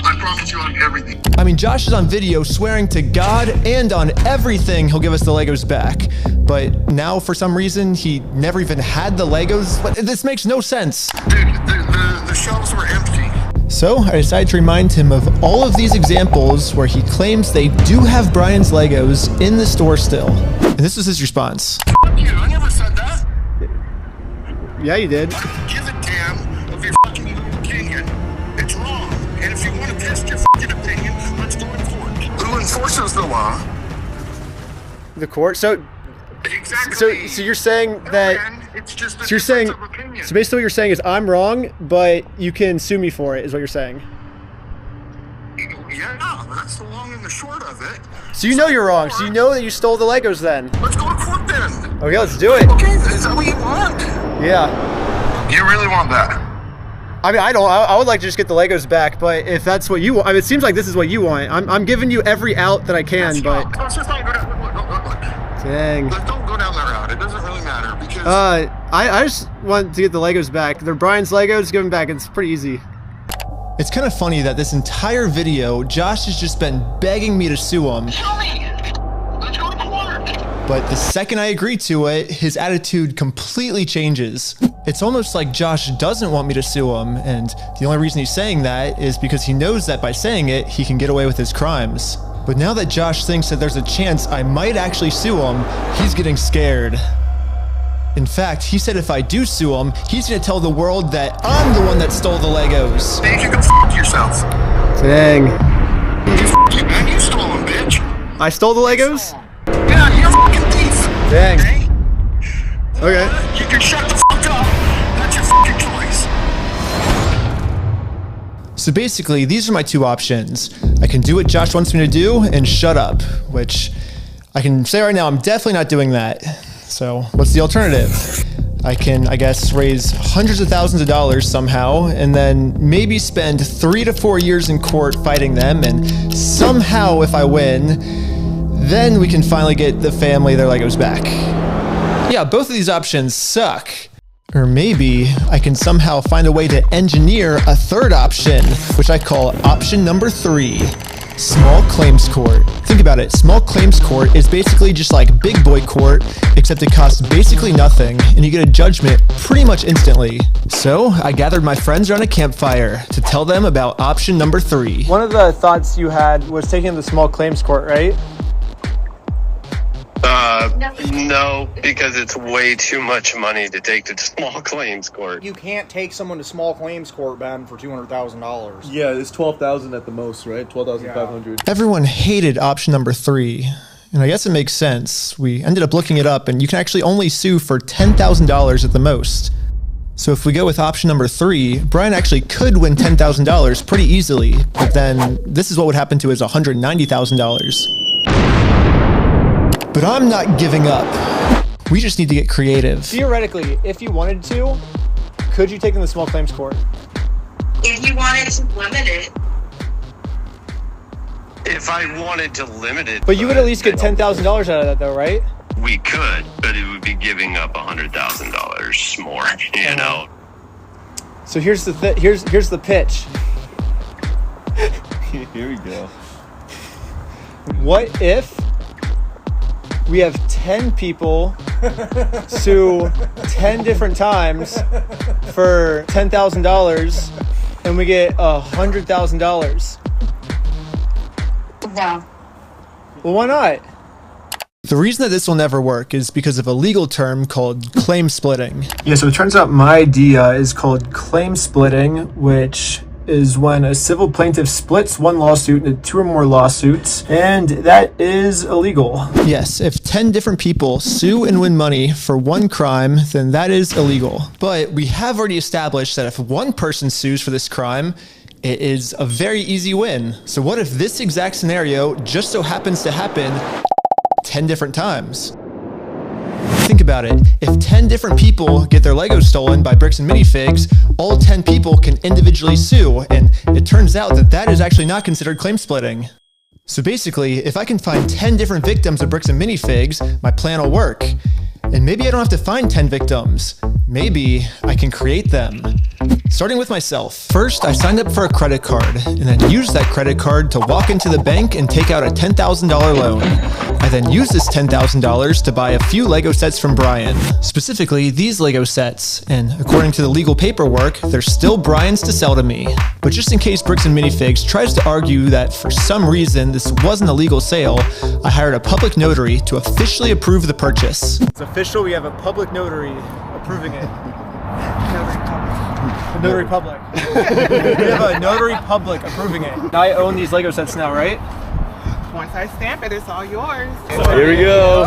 I promise you on everything. I mean, Josh is on video swearing to God and on everything he'll give us the Legos back. But now, for some reason, he never even had the Legos. But this makes no sense. Dude, the shelves were empty. So I decided to remind him of all of these examples where he claims they do have Brian's Legos in the store still. And this was his response. Fuck you, I never said that. Yeah, you did. I don't give a damn of your fucking little opinion. It's wrong. And if you want to test your fucking opinion, let's go in court. Who enforces the law? The court? So Exactly. So you're saying that... It's just a So you're saying... difference of opinion. So basically what you're saying is I'm wrong, but you can sue me for it, is what you're saying. Yeah, that's the long and the short of it. So you know you're wrong. So you know that you stole the Legos then. Let's go to court then. Okay, let's do it. Okay, is that what you want? Yeah. You really want that? I mean, I would like to just get the Legos back, but if that's what you want... I mean, it seems like this is what you want. I'm giving you every out that I can, but... Let's just not go down... Look. Dang. Don't go down that route. It doesn't really matter because... I just want to get the Legos back. They're Brian's Legos, give them back. It's pretty easy. It's kind of funny that this entire video, Josh has just been begging me to sue him. Show me! Let's go to court! But the second I agree to it, his attitude completely changes. It's almost like Josh doesn't want me to sue him, and the only reason he's saying that is because he knows that by saying it, he can get away with his crimes. But now that Josh thinks that there's a chance I might actually sue him, he's getting scared. In fact, he said if I do sue him, he's gonna tell the world that I'm the one that stole the Legos. Hey, you go f*** yourself. Dang. You, man, you stole them, bitch. I stole the Legos? Yeah, you're a fucking thief. Dang. Okay? Okay. You can shut the fuck up. That's your fucking choice. So basically, these are my two options. I can do what Josh wants me to do and shut up, which I can say right now, I'm definitely not doing that. So what's the alternative? I can, I guess, raise hundreds of thousands of dollars somehow, and then maybe spend 3 to 4 years in court fighting them, and somehow if I win, then we can finally get the family their Legos back. Yeah, both of these options suck. Or maybe I can somehow find a way to engineer a third option, which I call option number 3, small claims court. Think about it, small claims court is basically just like big boy court, except it costs basically nothing, and you get a judgment pretty much instantly. So I gathered my friends around a campfire to tell them about option number 3. One of the thoughts you had was taking the small claims court, right? No, because it's way too much money to take to small claims court. You can't take someone to small claims court, Ben, for $200,000. Yeah, it's $12,000 at the most, right? $12,500. Everyone hated option number 3, and I guess it makes sense. We ended up looking it up, and you can actually only sue for $10,000 at the most. So if we go with option number 3, Brian actually could win $10,000 pretty easily, but then this is what would happen to his $190,000. But I'm not giving up. We just need to get creative. Theoretically, if you wanted to, could you take in the small claims court? If you wanted to limit it. If I wanted to limit it. But you would at least get $10,000 out of that, though, right? We could, but it would be giving up $100,000 more, you know? So here's the here's the pitch. Here we go. What if we have 10 people sue 10 different times for $10,000 and we get $100,000? No. Well, why not? The reason that this will never work is because of a legal term called claim splitting. Yeah, so it turns out my idea is called claim splitting, which is when a civil plaintiff splits one lawsuit into 2 or more lawsuits, and that is illegal. Yes, if 10 different people sue and win money for one crime, then that is illegal. But we have already established that if one person sues for this crime, it is a very easy win. So what if this exact scenario just so happens to happen 10 different times? Think about it. If 10 different people get their Legos stolen by Bricks and Minifigs, all 10 people can individually sue, and it turns out that that is actually not considered claim splitting. So basically, if I can find 10 different victims of Bricks and Minifigs, my plan will work. And maybe I don't have to find 10 victims. Maybe I can create them. Starting with myself. First, I signed up for a credit card and then used that credit card to walk into the bank and take out a $10,000 loan. I then used this $10,000 to buy a few Lego sets from Brian. Specifically, these Lego sets, and according to the legal paperwork, they're still Brian's to sell to me. But just in case Bricks and Minifigs tries to argue that for some reason this wasn't a legal sale, I hired a public notary to officially approve the purchase. It's official, we have a public notary approving it. Notary public. We have a notary public approving it. I own these Lego sets now, right? Once I stamp it, it's all yours. Here we go.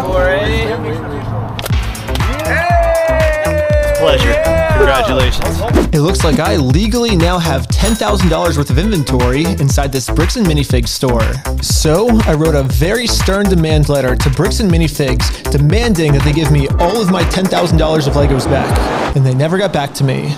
Pleasure. Congratulations. It looks like I legally now have $10,000 worth of inventory inside this Bricks and Minifigs store. So I wrote a very stern demand letter to Bricks and Minifigs demanding that they give me all of my $10,000 of Legos back. And they never got back to me.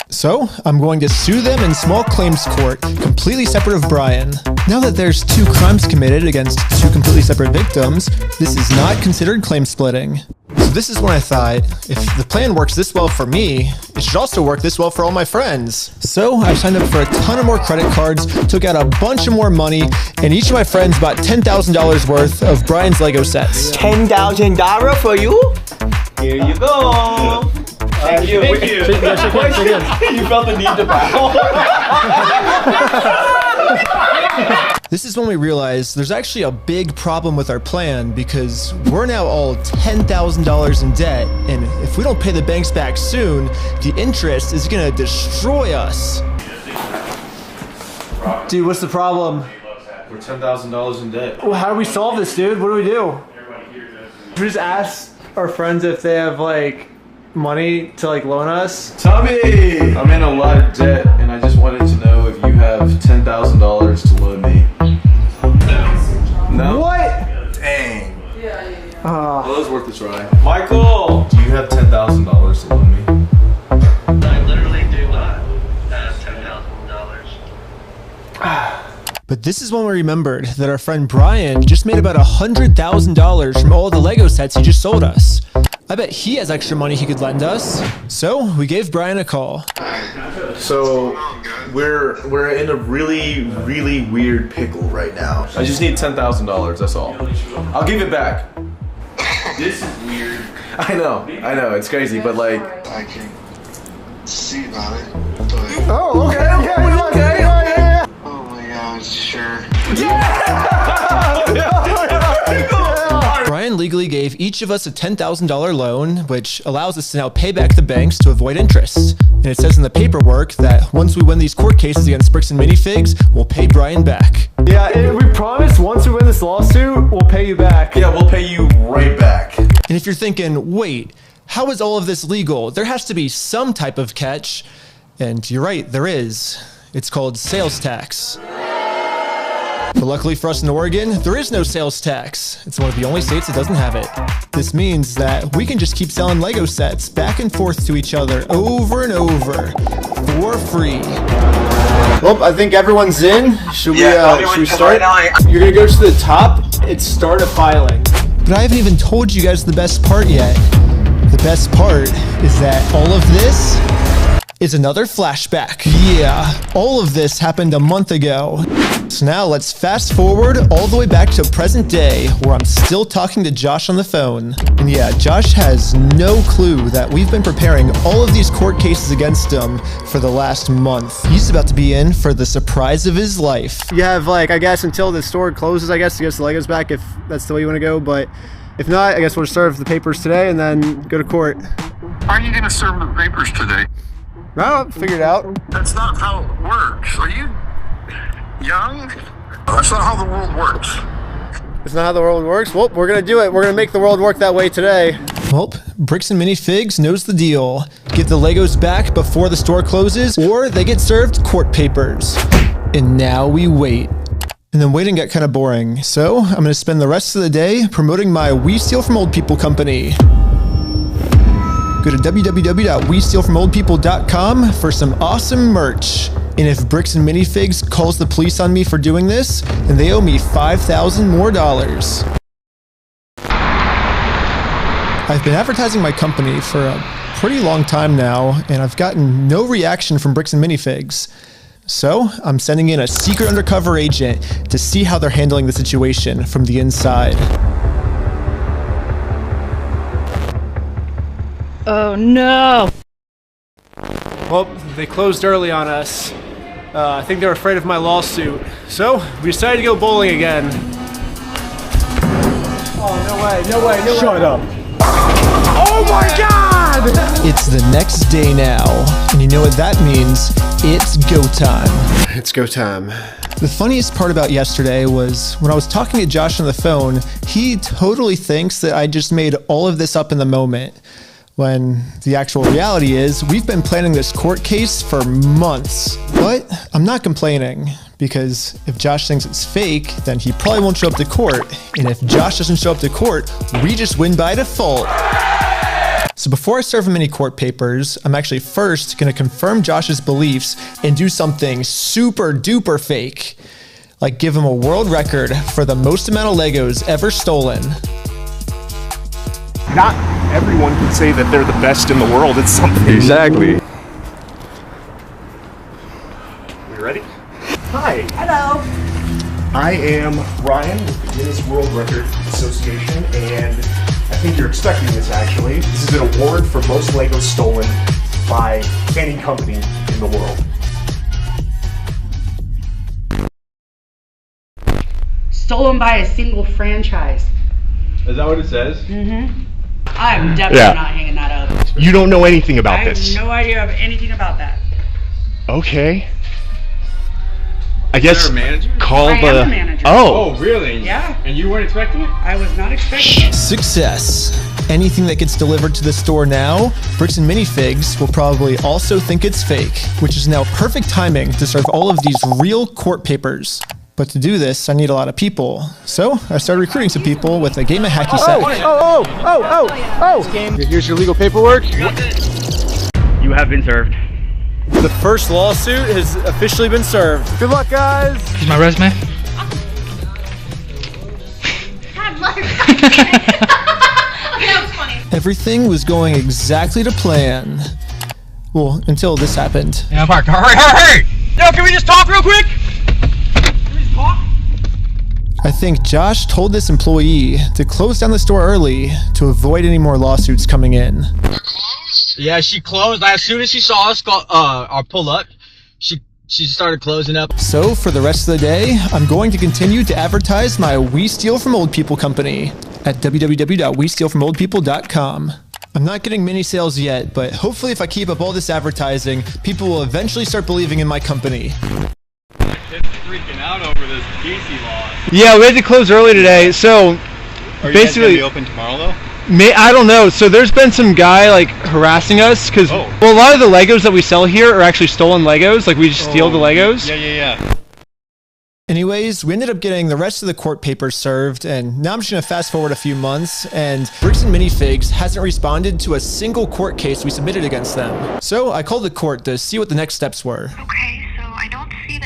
So I'm going to sue them in small claims court, completely separate of Brian. Now that there's 2 crimes committed against 2 completely separate victims, this is not considered claim splitting. So this is when I thought, if the plan works this well for me, it should also work this well for all my friends. So I signed up for a ton of more credit cards, took out a bunch of more money, and each of my friends bought $10,000 worth of Brian's Lego sets. $10,000 for you? Here you go. Thank you. Shake hands. You felt the need to bow. This is when we realized there's actually a big problem with our plan because we're now all $10,000 in debt, and if we don't pay the banks back soon, the interest is gonna destroy us. Dude, what's the problem? We're $10,000 in debt. Well, how do we solve this, dude? What do we do? We just ask our friends if they have like money to like loan us. Tommy! I'm in a lot of debt and I just wanted to know if you have $10,000 to loan me. No? What? Dang. Yeah. Well, it was worth a try. Michael! Do you have $10,000 to loan me? I literally do not have $10,000. But this is when we remembered that our friend Brian just made about $100,000 from all the Lego sets he just sold us. I bet he has extra money he could lend us. So we gave Brian a call. So we're in a really weird pickle right now. I just need $10,000, that's all. I'll give it back. This is weird. I know, it's crazy, but like... I can see about it, but... Oh, okay. Oh my god, sure. Brian legally gave each of us a $10,000 loan, which allows us to now pay back the banks to avoid interest. And it says in the paperwork that once we win these court cases against Bricks and Minifigs, we'll pay Brian back. Yeah, and we promise once we win this lawsuit, we'll pay you back. Yeah, we'll pay you right back. And if you're thinking, wait, how is all of this legal? There has to be some type of catch. And you're right, there is. It's called sales tax. But luckily for us in Oregon, there is no sales tax. It's one of the only states that doesn't have it. This means that we can just keep selling Lego sets back and forth to each other over and over for free. Well, I think everyone's in. Should we start? You're gonna go to the top and start a filing. But I haven't even told you guys the best part yet. The best part is that all of this is another flashback. Yeah, all of this happened a month ago. So now let's fast forward all the way back to present day, where I'm still talking to Josh on the phone. And yeah, Josh has no clue that we've been preparing all of these court cases against him for the last month. He's about to be in for the surprise of his life. You have, like, I guess until the store closes, I guess, to get the Legos back, if that's the way you want to go. But if not, I guess we'll serve the papers today and then go to court. How are you going to serve the papers today? Well, figure it out. That's not how it works. Are you young? That's not how the world works. It's not how the world works? Well, we're going to do it. We're going to make the world work that way today. Well, Bricks and Minifigs knows the deal. Get the Legos back before the store closes, or they get served court papers. And now we wait. And then waiting got kind of boring. So I'm going to spend the rest of the day promoting my We Steal From Old People company. Go to www.westealfromoldpeople.com for some awesome merch. And if Bricks and Minifigs calls the police on me for doing this, then they owe me $5,000 more. I've been advertising my company for a pretty long time now, and I've gotten no reaction from Bricks and Minifigs. So I'm sending in a secret undercover agent to see how they're handling the situation from the inside. Oh no! Well, they closed early on us. I think they're afraid of my lawsuit. So, we decided to go bowling again. Oh, no way, no way, no way. Shut up. Oh my God! It's the next day now, and you know what that means. It's go time. It's go time. The funniest part about yesterday was when I was talking to Josh on the phone, he totally thinks that I just made all of this up in the moment. When the actual reality is, we've been planning this court case for months. But I'm not complaining, because if Josh thinks it's fake, then he probably won't show up to court. And if Josh doesn't show up to court, we just win by default. So before I serve him any court papers, I'm actually first gonna confirm Josh's beliefs and do something super duper fake. Like give him a world record for the most amount of Legos ever stolen. Not everyone can say that they're the best in the world at something. Exactly. We ready? Hi. Hello. I am Ryan with the Guinness World Record Association, and I think you're expecting this actually. This is an award for most Legos stolen by any company in the world. Stolen by a single franchise. Is that what it says? Mm-hmm. I'm definitely not hanging that up. You don't know anything about this. I have no idea of anything about that. Okay. I guess there a manager? call I the. am the manager. Oh. Really? Yeah. And you weren't expecting it? I was not expecting it. Success. Anything that gets delivered to the store now, Bricks and Minifigs will probably also think it's fake, which is now perfect timing to serve all of these real court papers. But to do this, I need a lot of people. So I started recruiting some people with a game of hacky sack. Oh! Here's your legal paperwork. You have been served. The first lawsuit has officially been served. Good luck, guys. Here's my resume. That was funny. Everything was going exactly to plan. Well, until this happened. Yeah, Park. Hurry! Yo, can we just talk real quick? I think Josh told this employee to close down the store early to avoid any more lawsuits coming in. Yeah, she closed. As soon as she saw us pull up, she started closing up. So for the rest of the day, I'm going to continue to advertise my We Steal From Old People company at www.westealfromoldpeople.com. I'm not getting many sales yet, but hopefully if I keep up all this advertising, people will eventually start believing in my company. It's freaking out over this PC law. Yeah, we had to close early today, so Are you basically guys gonna be open tomorrow though? I don't know. So there's been some guy like harassing us because well, a lot of the Legos that we sell here are actually stolen Legos. Like we just steal the Legos. Yeah. Anyways, we ended up getting the rest of the court papers served, and now I'm just gonna fast forward a few months, and Bricks and Minifigs hasn't responded to a single court case we submitted against them. So I called the court to see what the next steps were. Okay, so I don't see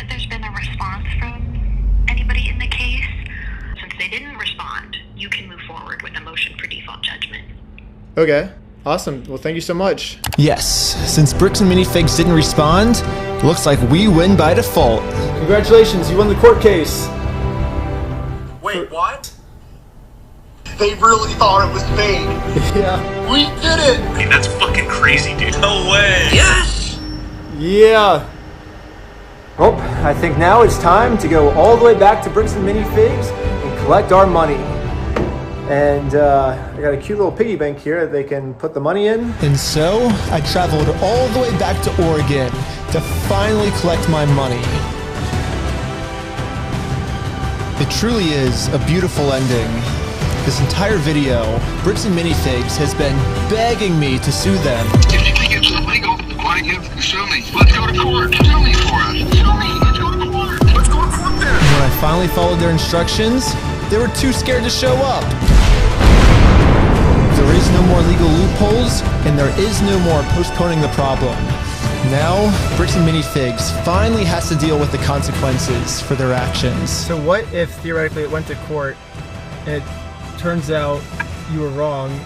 didn't respond, you can move forward with a motion for default judgment. Okay. Awesome. Well, thank you so much. Yes, since Bricks and Minifigs didn't respond, looks like we win by default. Congratulations, you won the court case. Wait, what? They really thought it was fake. Yeah. We did it! Hey, that's fucking crazy, dude. No way! Yes! Yeah. Well, I think now it's time to go all the way back to Bricks and Minifigs and collect our money. And I got a cute little piggy bank here that they can put the money in. And so I traveled all the way back to Oregon to finally collect my money. It truly is a beautiful ending. This entire video, Bricks and Minifigs has been begging me to sue them. If you think it's illegal, why don't you sue me? Let's go to court. Sue me for us. Sue me. Let's go to court. Let's go to court then. And when I finally followed their instructions, they were too scared to show up. There is no more legal loopholes, and there is no more postponing the problem. Now, Bricks and Minifigs finally has to deal with the consequences for their actions. So what if theoretically it went to court and it turns out you were wrong?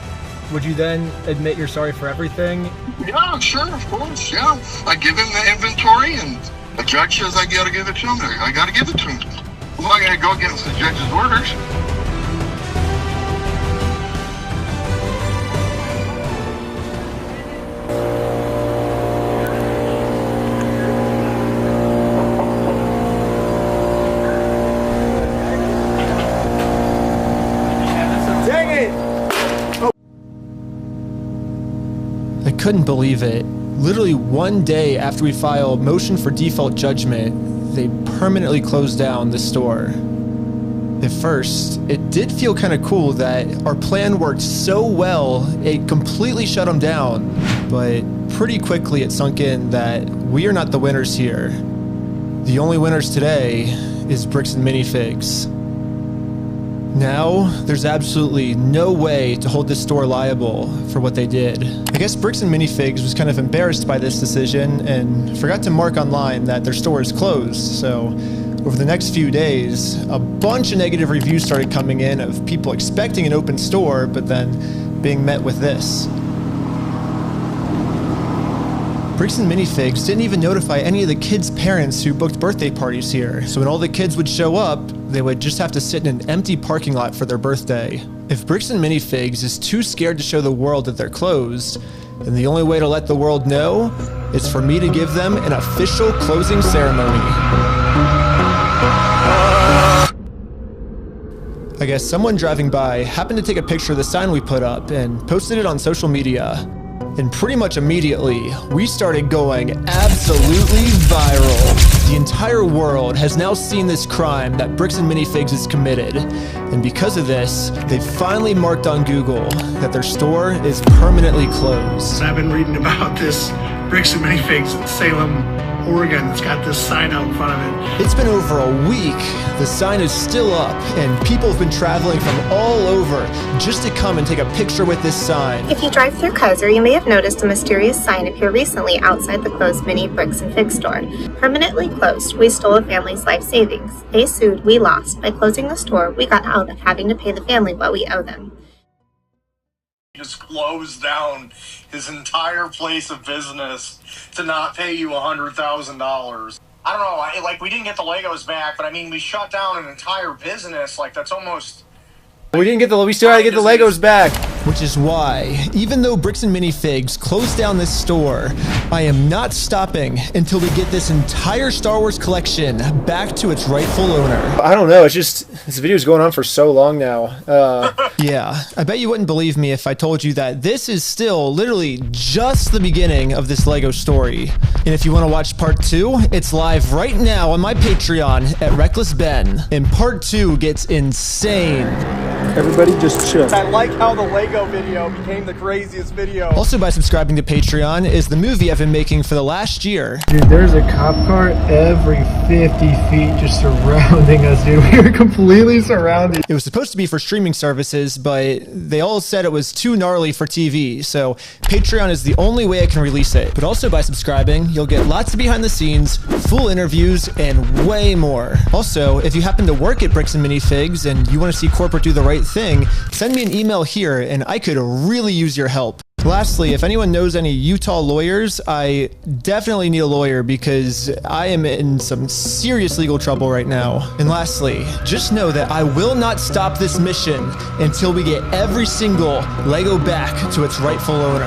Would you then admit you're sorry for everything? Yeah, sure, of course, yeah. I give him the inventory, and the judge says I gotta give it to him. I gotta give it to him. Well, I gotta go against the judge's orders. Dang it! Oh. I couldn't believe it. Literally one day after we filed motion for default judgment, they permanently closed down the store. At first, it did feel kind of cool that our plan worked so well, it completely shut them down. But pretty quickly it sunk in that we are not the winners here. The only winners today is Bricks and Minifigs. Now, there's absolutely no way to hold this store liable for what they did. I guess Bricks and Minifigs was kind of embarrassed by this decision and forgot to mark online that their store is closed. So over the next few days, a bunch of negative reviews started coming in of people expecting an open store, but then being met with this. Bricks and Minifigs didn't even notify any of the kids' parents who booked birthday parties here. So when all the kids would show up, they would just have to sit in an empty parking lot for their birthday. If Bricks and Minifigs is too scared to show the world that they're closed, then the only way to let the world know is for me to give them an official closing ceremony. I guess someone driving by happened to take a picture of the sign we put up and posted it on social media. And pretty much immediately, we started going absolutely viral. The entire world has now seen this crime that Bricks and Minifigs has committed. And because of this, they've finally marked on Google that their store is permanently closed. I've been reading about this Bricks and Minifigs in Salem, Oregon that's got this sign out in front of it. It's been over a week. The sign is still up, and people have been traveling from all over just to come and take a picture with this sign. If you drive through Kaiser, you may have noticed a mysterious sign appear recently outside the closed Mini Bricks and Figs store. Permanently closed, we stole a family's life savings. They sued, we lost. By closing the store, we got out of having to pay the family what we owe them. Just closed down his entire place of business to not pay you $100,000. I don't know, like we didn't get the Legos back, but I mean we shut down an entire business. Like that's almost. We still had to get the Legos back. Which is why, even though Bricks and Minifigs closed down this store, I am not stopping until we get this entire Star Wars collection back to its rightful owner. I don't know, it's just, this video's going on for so long now. Yeah, I bet you wouldn't believe me if I told you that this is still literally just the beginning of this Lego story. And if you want to watch part 2, it's live right now on my Patreon at Reckless Ben. And part 2 gets insane. Everybody just chill. I like how the Lego video became the craziest video. Also, by subscribing to Patreon is the movie I've been making for the last year. Dude, there's a cop car every 50 feet just surrounding us, dude. We were completely surrounded. It was supposed to be for streaming services, but they all said it was too gnarly for TV, so Patreon is the only way I can release it. But also by subscribing, you'll get lots of behind the scenes, full interviews, and way more. Also, if you happen to work at Bricks and Minifigs and you want to see corporate do the right thing, send me an email here and I could really use your help. Lastly, if anyone knows any Utah lawyers, I definitely need a lawyer because I am in some serious legal trouble right now. And lastly, just know that I will not stop this mission until we get every single Lego back to its rightful owner.